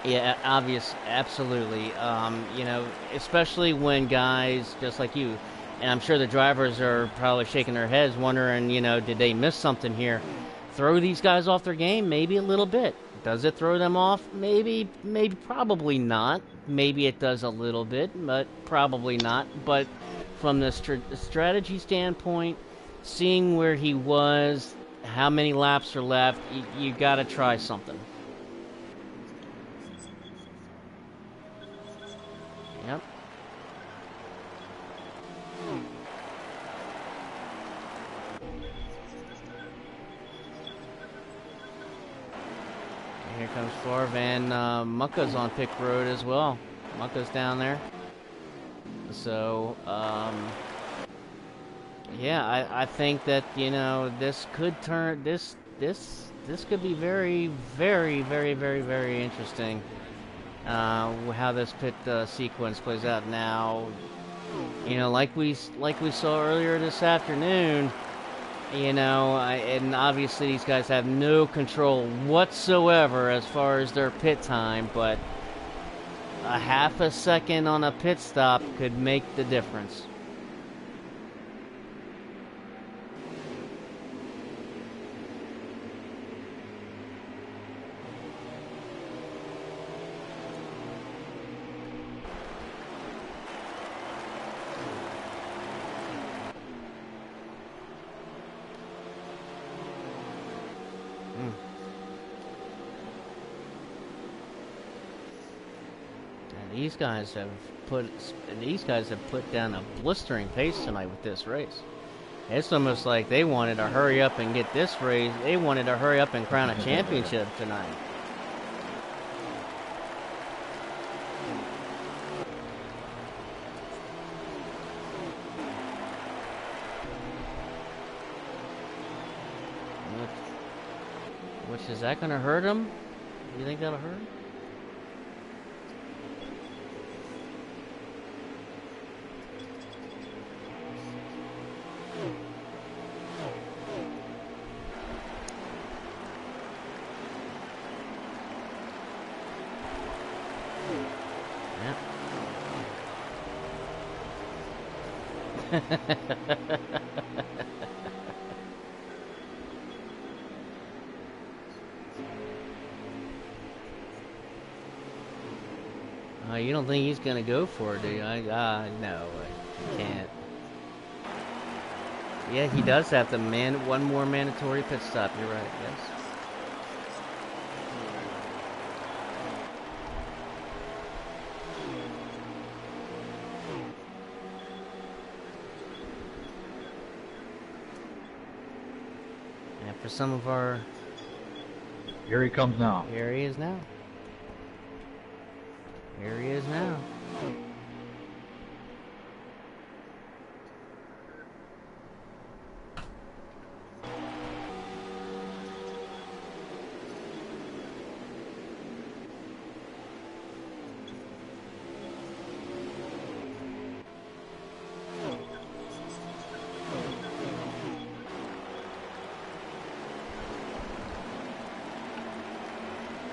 Yeah, absolutely. You know, especially when guys just like you, and I'm sure the drivers are probably shaking their heads, wondering, you know, did they miss something here? Throw these guys off their game? Maybe a little bit. Does it throw them off? Maybe, probably not. Maybe it does a little bit, but probably not. But from the strategy standpoint, seeing where he was, how many laps are left, you got to try something. Yep. Here comes Favre, and Mucka's on pit road as well. Mucka's down there. So, yeah, I think that, you know, this could turn this could be very, very, very, very, very interesting. How this pit sequence plays out now. You know, like we saw earlier this afternoon. You know, and obviously these guys have no control whatsoever as far as their pit time, but a half a second on a pit stop could make the difference. These guys have put down a blistering pace tonight with this race. It's almost like they wanted to hurry up and get this race. They wanted to hurry up and crown a championship tonight. Which is that going to hurt him? You think that'll hurt him? You don't think he's gonna go for it, do you? No, I can't. Yeah, he does have to one more mandatory pit stop. You're right. Yes. And for some of our... Here he comes now. Here he is now. Here he is now.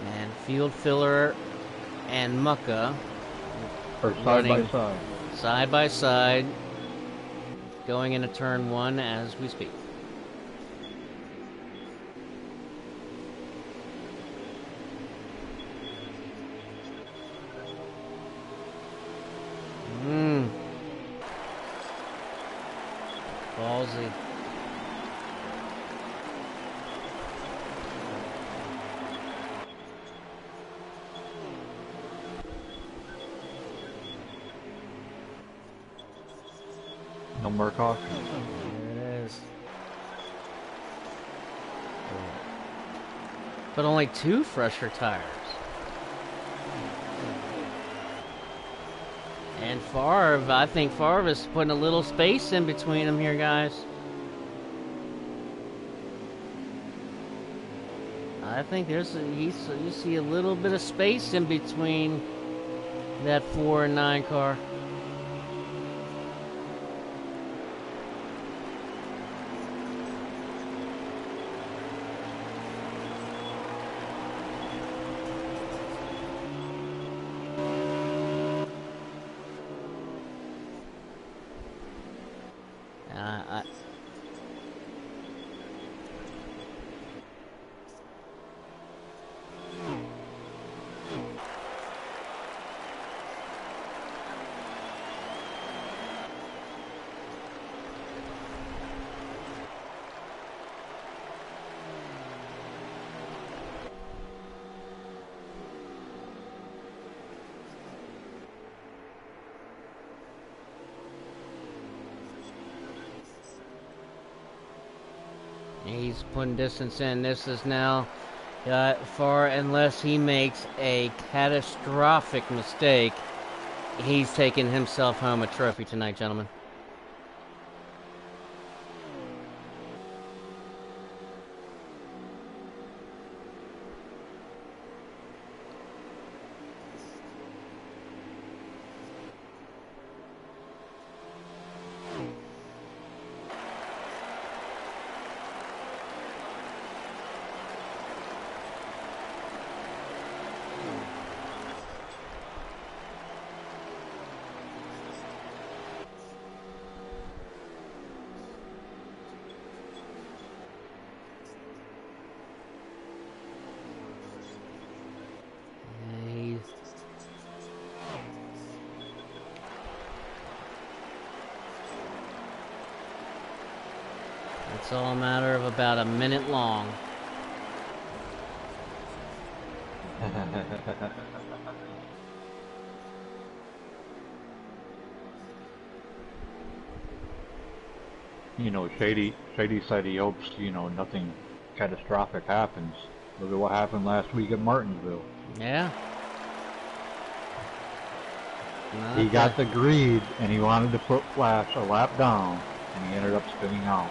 And field filler and Mucka Or side by running side. side by side, going into turn 1 as we speak. Ballsy. No more caution. There it is. But only 2 fresher tires. And Favre, I think Favre is putting a little space in between them here, guys. I think you see a little bit of space in between that 4 and 9 car. I He's putting distance in. This is now far, unless he makes a catastrophic mistake, he's taking himself home a trophy tonight, gentlemen. It's all a matter of about a minute long. You know, Shady said he hopes, you know, nothing catastrophic happens. Look at what happened last week at Martinsville. Yeah. He got the greed, and he wanted to put Flash a lap down, and he ended up spinning out.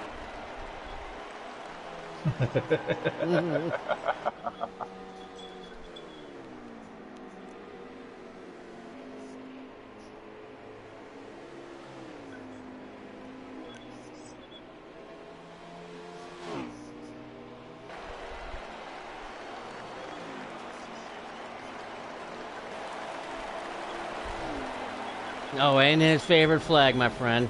Oh, and his favorite flag, my friend.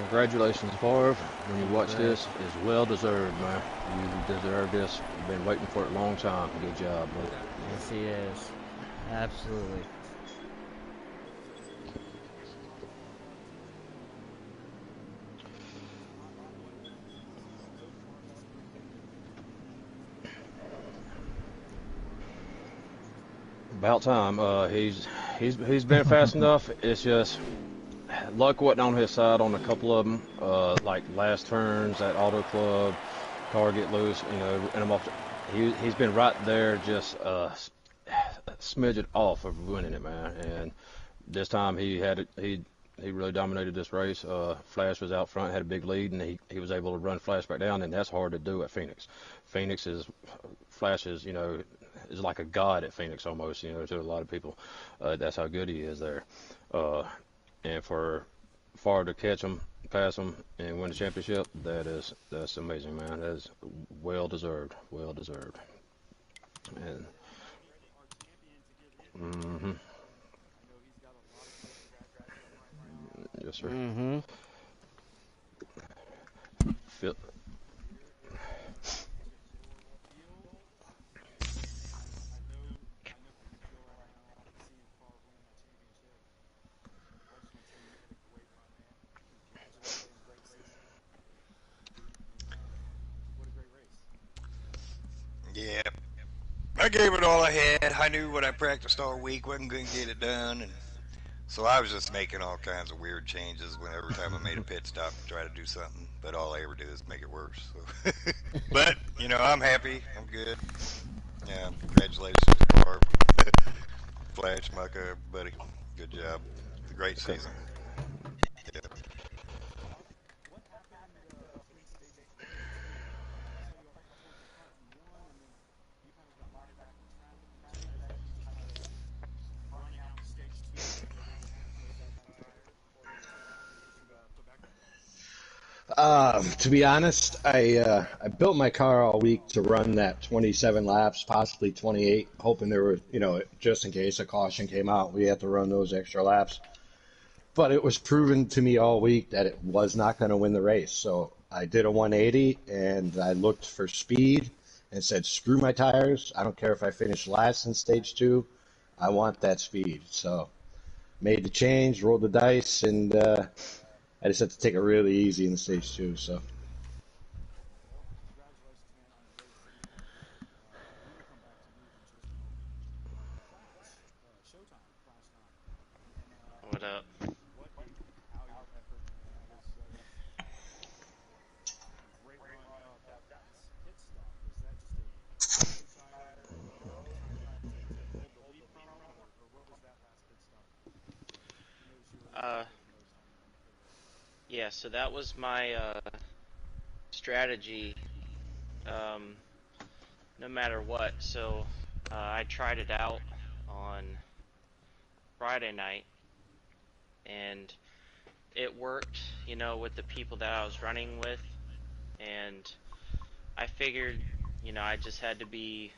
Congratulations, Favre. When you watch this, it's well deserved, man. You deserve this. You've been waiting for it a long time. Good job, brother. Yes, he is. Absolutely. About time. He's been fast enough. It's just luck wasn't on his side on a couple of them. Like last turns at Auto Club, car get loose. And I'm off. He's been right there, just smidget off of winning it, man. And this time he had it. He really dominated this race. Flash was out front, had a big lead, and he was able to run Flash back down, and that's hard to do at Phoenix. Phoenix is Flash is like a god at Phoenix almost, to a lot of people. That's how good he is there. Uh, and for Far to catch him, pass him, and win the championship, that's amazing, man. That is well deserved, well deserved. And hmm yes, sir. Mm-hmm. Phil, Yeah, I gave it all I had. I knew what I practiced all week wasn't going to get it done, and so I was just making all kinds of weird changes when every time I made a pit stop to try to do something. But all I ever do is make it worse. So. But I'm happy. I'm good. Yeah, congratulations, Barb, Flash, Mucka, buddy. Good job. It's a great okay. season. Yeah. To be honest, I built my car all week to run that 27 laps, possibly 28, hoping there were, just in case a caution came out, we had to run those extra laps. But it was proven to me all week that it was not going to win the race. So I did a 180 and I looked for speed and said, screw my tires. I don't care if I finish last in stage two. I want that speed. So made the change, rolled the dice, and I just had to take it really easy in stage two. So. What up? Uh, yeah, so that was my strategy, um, no matter what. So I tried it out on Friday night, and it worked, with the people that I was running with, and I figured, I just had to be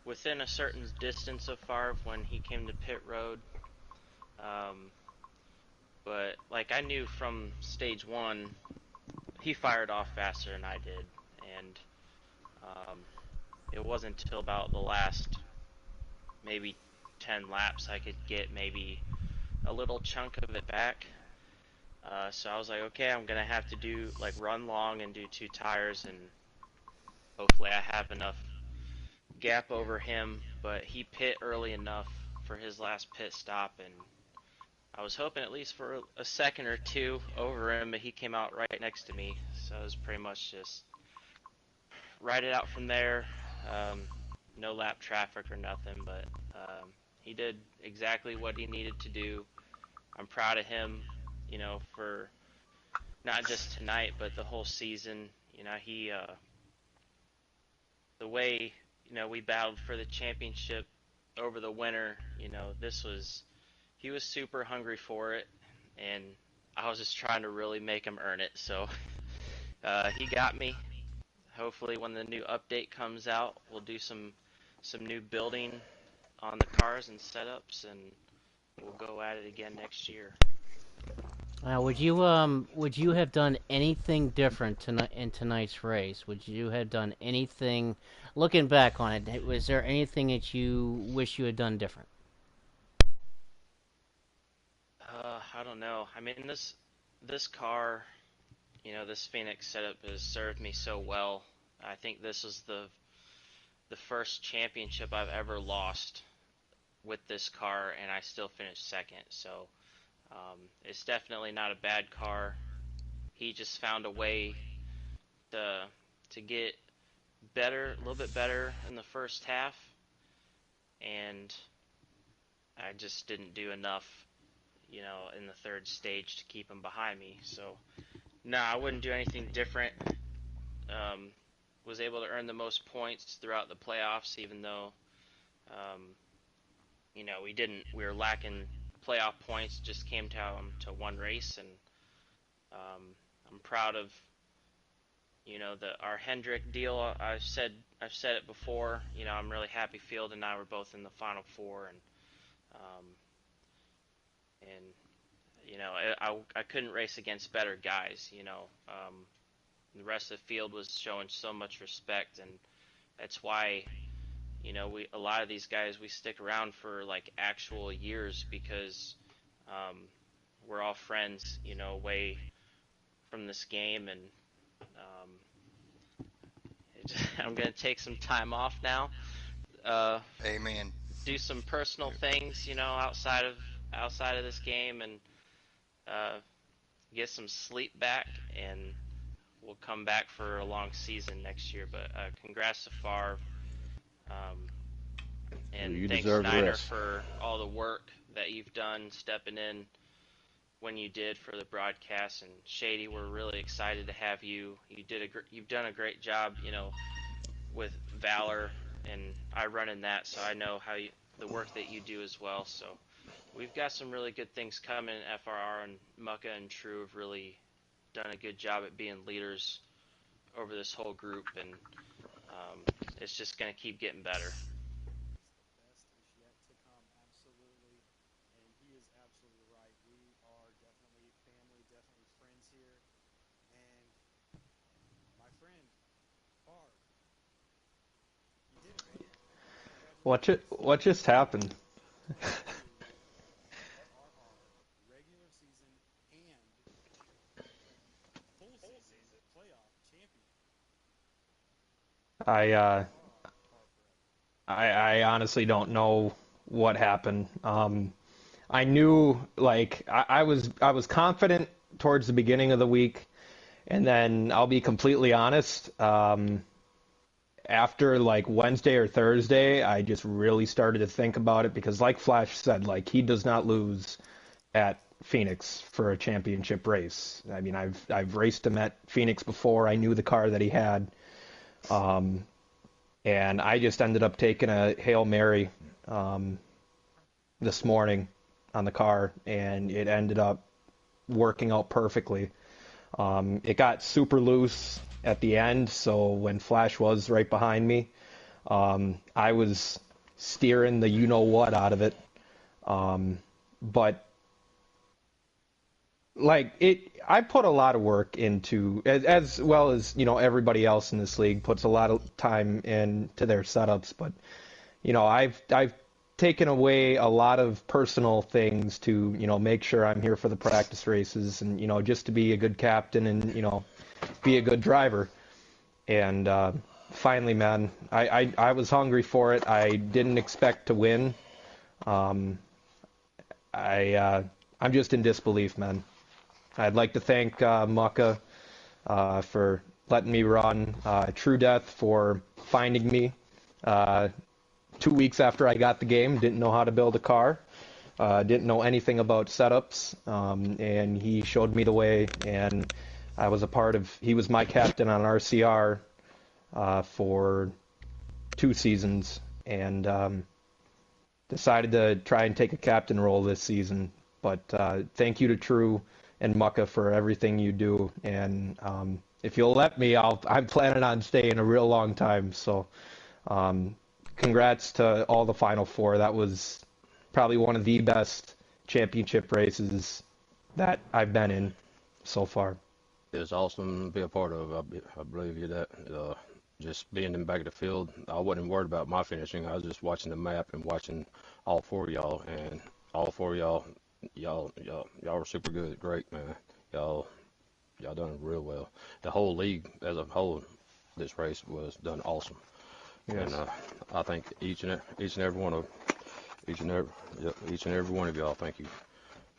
within a certain distance of Favre when he came to pit road. Um, but like I knew from stage one, he fired off faster than I did, and um, it wasn't until about the last maybe 10 laps I could get maybe a little chunk of it back. So I was like, okay, I'm gonna have to do like run long and do two tires, and hopefully I have enough gap over him. But he pit early enough for his last pit stop, and I was hoping at least for a second or two over him, but he came out right next to me, so it was pretty much just ride it out from there. Um, no lap traffic or nothing, but he did exactly what he needed to do. I'm proud of him, for not just tonight, but the whole season. He the way we battled for the championship over the winter. This was he was super hungry for it, and I was just trying to really make him earn it. So he got me. Hopefully, when the new update comes out, we'll do some new building on the cars and setups, and we'll go at it again next year. Would you have done anything different tonight in tonight's race? Would you have done anything? Looking back on it, was there anything that you wish you had done different? I don't know. I mean, this car, this Phoenix setup has served me so well. I think this is the first championship I've ever lost with this car, and I still finished second. So it's definitely not a bad car. He just found a way to get better, a little bit better in the first half, and I just didn't do enough, in the third stage to keep him behind me. So no, I wouldn't do anything different. Um, was able to earn the most points throughout the playoffs, even though um, we were lacking playoff points. Just came to one race, and um, I'm proud of our Hendrick deal. I've said it before. I'm really happy Field and I were both in the final four, um, and I couldn't race against better guys. The rest of the field was showing so much respect, and that's why a lot of these guys, we stick around for like actual years because um, we're all friends, away from this game, and um, I'm gonna take some time off now, uh, Amen. do some personal things, outside of this game, and uh, get some sleep back, and we'll come back for a long season next year. But congrats to Favre, um, and You thanks deserve the Snyder rest. for all the work that you've done stepping in when you did for the broadcast. And Shady, we're really excited to have you. You've done a great job, with Valor, and I run in that, so I know the work that you do as well. So we've got some really good things coming. FRR and Mucka and True have really done a good job at being leaders over this whole group, and um, it's just going to keep getting better. The best is yet to come, absolutely. And he is absolutely right. We are definitely family, definitely friends here. And my friend, Favre, you did it, buddy. Congratulations. What just happened? You are our regular season and full season playoff champion. I You uh, are our car forever. I honestly don't know what happened. I knew like I was confident towards the beginning of the week, and then I'll be completely honest. After like Wednesday or Thursday, I just really started to think about it because, like Flash said, like he does not lose at Phoenix for a championship race. I mean, I've raced him at Phoenix before. I knew the car that he had. Um, and I just ended up taking a Hail Mary um, this morning on the car, and it ended up working out perfectly. It got super loose at the end, so when Flash was right behind me, I was steering the you know what out of it. But like I put a lot of work into as well as everybody else in this league puts a lot of time into their setups, but I've taken away a lot of personal things to make sure I'm here for the practice races and just to be a good captain and be a good driver. And finally, man, I was hungry for it. I didn't expect to win. um, I'm just in disbelief, man. I'd like to thank Mucka for letting me run, True Death for finding me 2 weeks after I got the game. Didn't know how to build a car, didn't know anything about setups, and he showed me the way. And I was a part of. He was my captain on RCR for 2 seasons, and decided to try and take a captain role this season. But thank you to True and Mucka for everything you do. And if you'll let me, I'm planning on staying a real long time. So congrats to all the Final Four. That was probably one of the best championship races that I've been in so far. It's awesome to be a part of. I believe you that. Just being in the back of the field, I wasn't worried about my finishing. I was just watching the map and watching all four of y'all, and all four of y'all were super good, great man. Y'all y'all done real well. The whole league as a whole, this race was done awesome, and Yes. I think each and every one of Each and every, yep, each and every one of y'all, thank you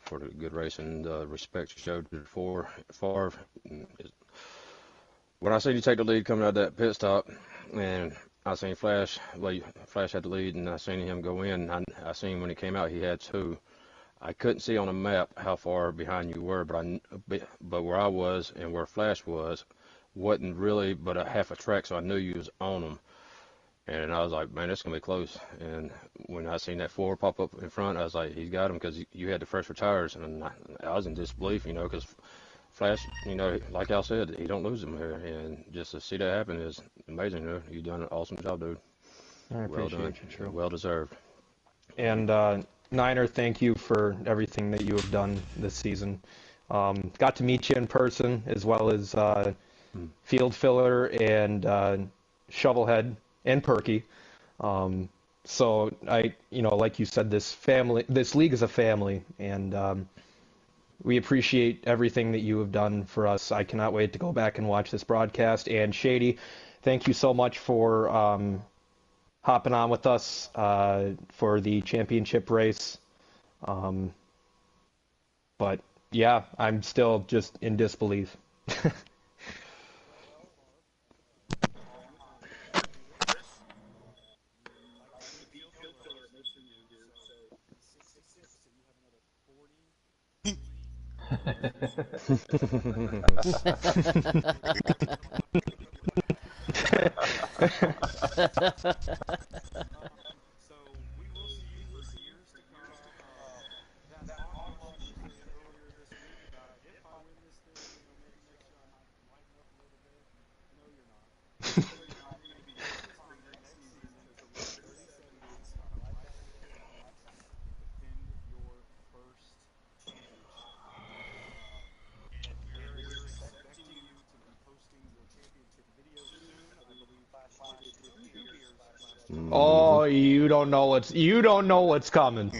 for the good race and respect you showed before Favre. When I seen you take the lead coming out of that pit stop, and I seen Flash, well, Flash had the lead, and I seen him go in. I seen when he came out, he had two. I couldn't see on a map how far behind you were, but where I was and where Flash was wasn't really but a half a track, so I knew you was on them. And I was like, man, it's gonna be close. And when I seen that four pop up in front, I was like, he's got him because you had the fresher tires, and I was in disbelief, because Flash, like y'all said, he don't lose him here, and just to see that happen is amazing. You done an awesome job, dude. I Well appreciate done, you, True. well deserved. And Niner, thank you for everything that you have done this season. Got to meet you in person as well as Field Filler and Shovelhead and Perky. So like you said, this league is a family, and we appreciate everything that you have done for us. I cannot wait to go back and watch this broadcast. And Shady, thank you so much for hopping on with us for the championship race. But yeah, I'm still just in disbelief. So we will see you for years to come. That thought you shared earlier this week about if I win this thing, maybe next year I might lighten up a little bit. No, you're not. No, you're not. You're going to be just as hungry next season to win 37 weeks, come last year's 50 weeks, and defend your first championship. And we're expecting you to be posting your championship video soon. I believe Flash did 2 beers last year. Oh, you don't know what's coming.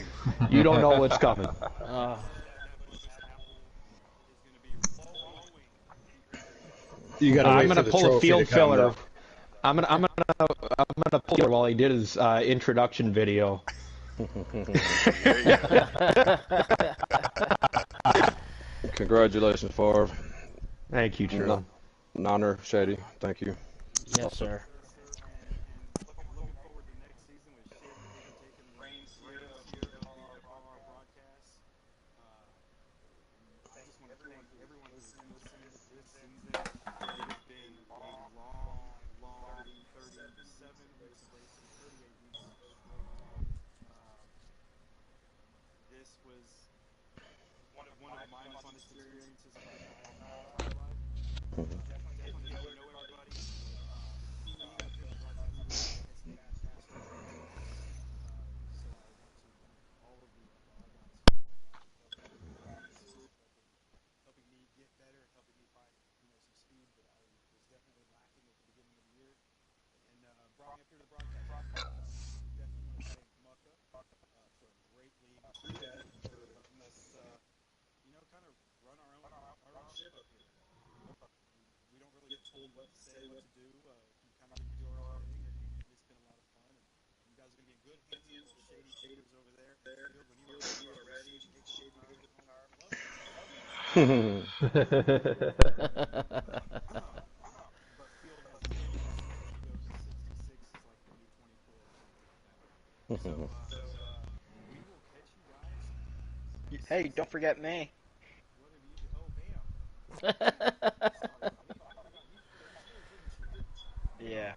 You don't know what's coming. Oh, That bonus apple is going to be flowing. You got to I'm wait for gonna the pull a trophy to field come, filler. though. I'm gonna pull it while he did his introduction video. There you go. Congratulations, Favre. Thank you, True. Niner, Shady, thank you. yes, sir. And looking forward to next season with Shady taking the reins here of the FRR broadcast. I just want to thank everyone who's listened this season. It has been a long, long 37 weeks of racing, 38 weeks straight. This was one of my funnest experiences of my entire life. Definitely getting to know everybody, being in the pit broadcast booth has been fantastic. So I want to thank all of the FRR guys for helping me practice, helping me get better, helping me find some speed that I was definitely lacking at the beginning of the year, and brought me up here to the broadcast booth. Definitely want to thank Mucka for a great league, True Death for letting us kind of run our own ship up here. We don't really get told what to say, what to do. We kind of get to do our own thing, and it's been a lot of fun. And you guys are going to be in good hands with little Shady Taters over there. Field, when you are ready, Shady take the car. Love you. But Field has been saying he goes 66 is like the new 24 or something like that. So we will catch you guys next Hey, season. don't forget me. What did you do? Oh, Bam. Sorry, buddy. I forgot. You 30 years, didn't you? Yeah.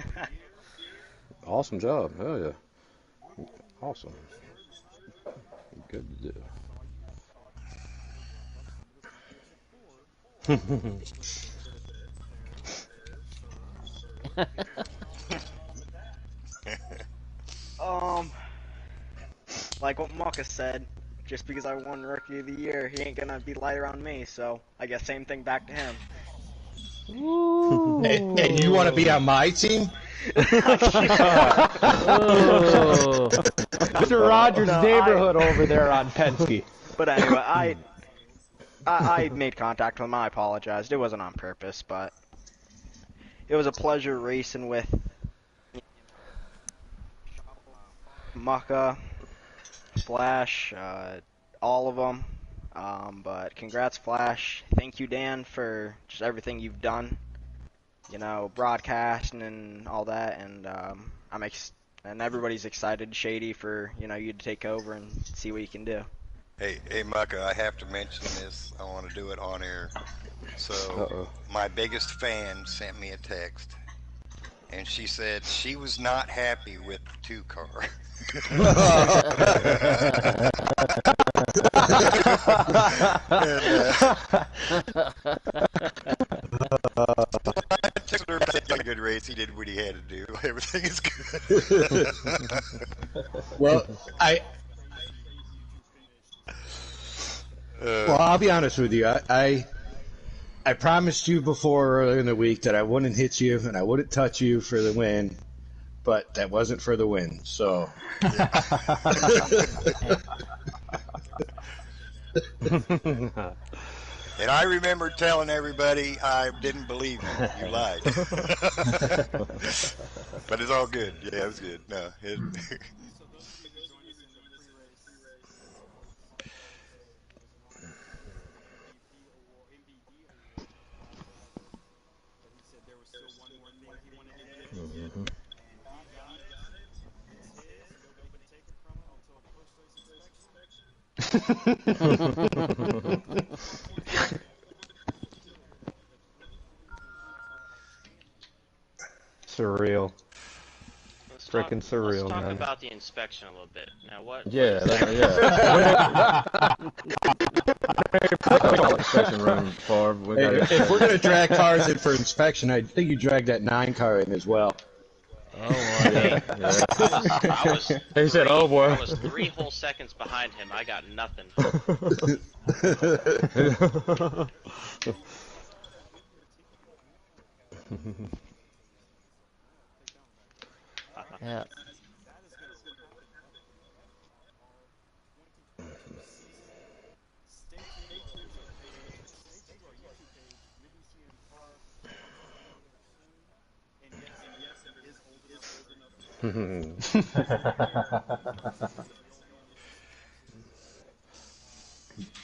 Rookie of the year. Awesome job. Hell yeah. Rookie of the year. Awesome. Third time. Good to do. I saw you. There were some of the championship four. Little bit. Fair, sir. What is going on with that? Um, like what Maka said, just because I won Rookie of the Year, he ain't gonna be light around me, so I guess same thing back to him. And you want to be on my team? Oh, Mr. Rogers' No, neighborhood over there on Penske. But anyway, I made contact with him. I apologized. It wasn't on purpose, but it was a pleasure racing with Maka, Flash, all of them. But congrats, Flash. Thank you, Dan, for just everything you've done. You know, broadcasting and all that. And and everybody's excited, Shady, for you to take over and see what you can do. Hey, Mucka, I have to mention this. I want to do it on air. So, Uh-oh. my biggest fan sent me a text, and she said she was not happy with the two car. And, I texted her back, "He had a good race. He did what he had to do. Everything is good." Well, I well, I'll be honest with you. I promised you before earlier in the week that I wouldn't hit you and I wouldn't touch you for the win, but that wasn't for the win. So And I remember telling everybody I didn't believe you. You lied. But it's all good. Yeah, it was good. No, So those of you who joined us in the pre-race, there was an article saying that the MBD award was over, but he said there was still one more thing he wanted to get, and he got it. It's his. Nobody can take it from him until post-race inspection. FRR Championship. Surreal. Freaking Let's surreal, talk man. about the inspection a little bit. Now, what? Yeah, inspection room, Favre. We got it. if we're gonna drag cars in for inspection, I think you drag that 9 car in as well. Oh, yeah. I was He said, "Oh boy." I was 3 whole seconds behind him. I got nothing. Yeah. That is going to happen FRR 2022 season. Stay tuned to our Facebook page. Stay tuned to our YouTube page. You'll be seeing car launching real soon. And yes, he is old enough to say it. He will be on the inspection soon. Stay tuned.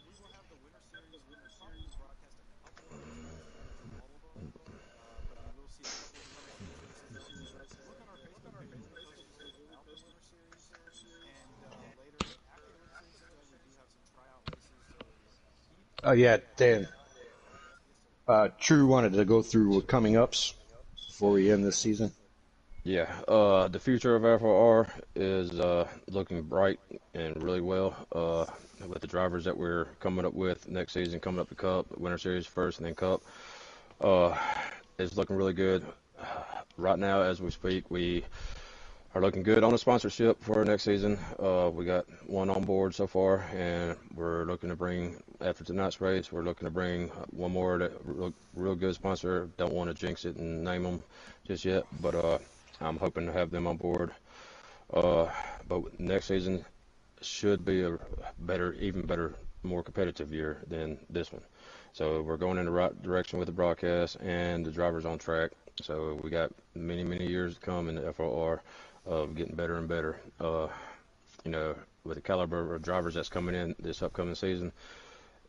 We will have the Winter Series. We will probably broadcast a couple of races. We won't do all of them, but you will see a couple of the Winter Series races. Look on our Facebook page. We'll be posting stuff about the Winter Series, and later after the Winter Series is done, we do have some tryout races. So keep Oh an yeah, eye Dan. out. Yes, sir. True wanted to go through coming ups before we end this season. Yeah, the future of FRR is looking bright and really well. With the drivers that we're coming up with next season, coming up the Cup, Winter Series first, and then Cup, it's looking really good. Right now, as we speak, we are looking good on a sponsorship for next season. We got one on board so far, and we're looking to bring, after tonight's race, we're looking to bring one more real good sponsor. Don't want to jinx it and name them just yet, but I'm hoping to have them on board. But next season should be a better, even better, more competitive year than this one. So we're going in the right direction with the broadcast and the drivers on track. So we got many, many years to come in the FRR of getting better and better. With the caliber of drivers that's coming in this upcoming season,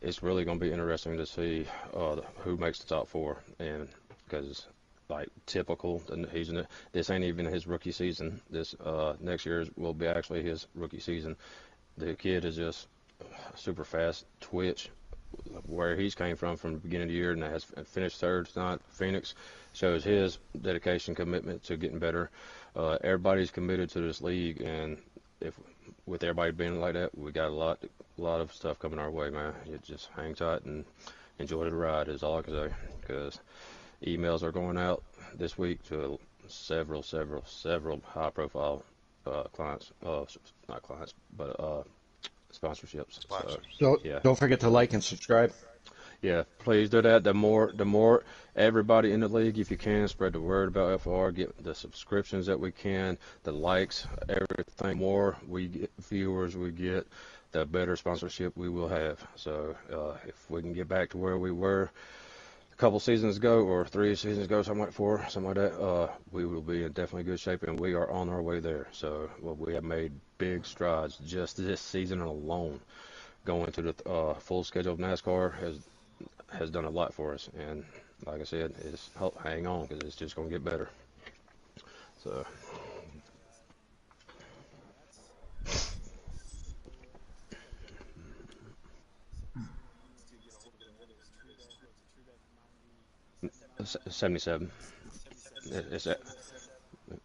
it's really going to be interesting to see who makes the top 4. And because like typical, and this ain't even his rookie season. This next year will be actually his rookie season. The kid is just super fast twitch. Where he's came from the beginning of the year and has finished third tonight. Phoenix shows his dedication, commitment to getting better. Everybody's committed to this league, and if with everybody being like that, we got a lot of stuff coming our way, man. You just hang tight and enjoy the ride is all I can say, because emails are going out this week to several high-profile clients, not clients, but sponsorships. Sponsors. So Yeah. don't forget to like and subscribe. Yeah, please do that. The more everybody in the league, if you can, spread the word about FR, get the subscriptions that we can, the likes, everything. More we get viewers we get, the better sponsorship we will have. So if we can get back to where we were couple seasons ago or 3 seasons ago, something like that, we will be in definitely good shape, and we are on our way there. So well, we have made big strides just this season alone. Going to the full schedule of NASCAR has done a lot for us, and like I said, it's hang on because it's just gonna get better. So That's 77. 77. It's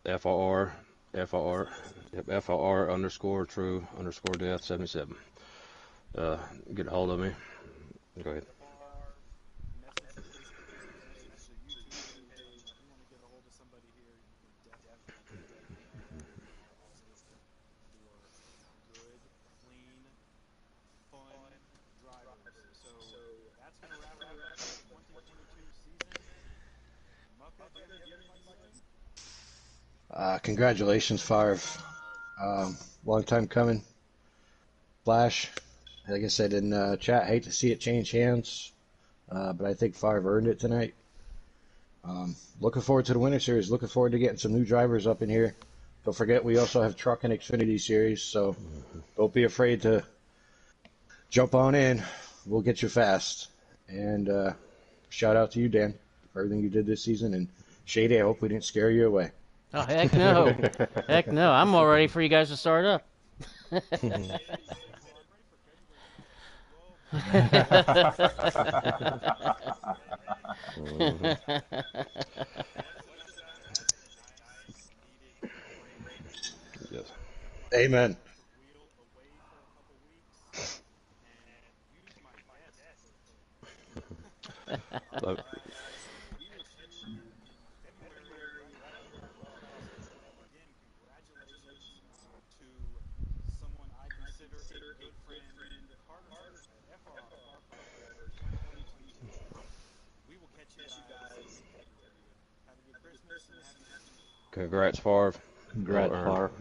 FRR FRR FRR underscore true underscore death 77. Uh, get a hold of me. Go ahead. FRR, message the Facebook page, message the YouTube page. If you want to get a hold of somebody here, you can definitely do that. We are always looking for good, clean, fun drivers. So that's going to wrap it up for the 2022 season. Mucka, do you have anything you'd like to say? Congratulations, Favre. Long time coming. Flash, like I said in chat, hate to see it change hands, but I think Favre earned it tonight. Looking forward to the Winter Series. Looking forward to getting some new drivers up in here. Don't forget, we also have Truck and Xfinity Series, so don't be afraid to jump on in. We'll get you fast. And shout out to you, Dan, for everything you did this season. And Shady, I hope we didn't scare you away. Oh, heck no. Heck no. I'm all ready for you guys to start up. Mhm. Yes. Amen. Wheel away for a couple weeks and use my guest Look, we wish you February right up here at Roadhouse. Again, congratulations to someone I consider a good friend, Carter at FRR Car Club for 2022 season. We will catch you guys in February. Have a good Christmas and a happy New Year. congrats, Favre. Well Congrats, earned. Favre.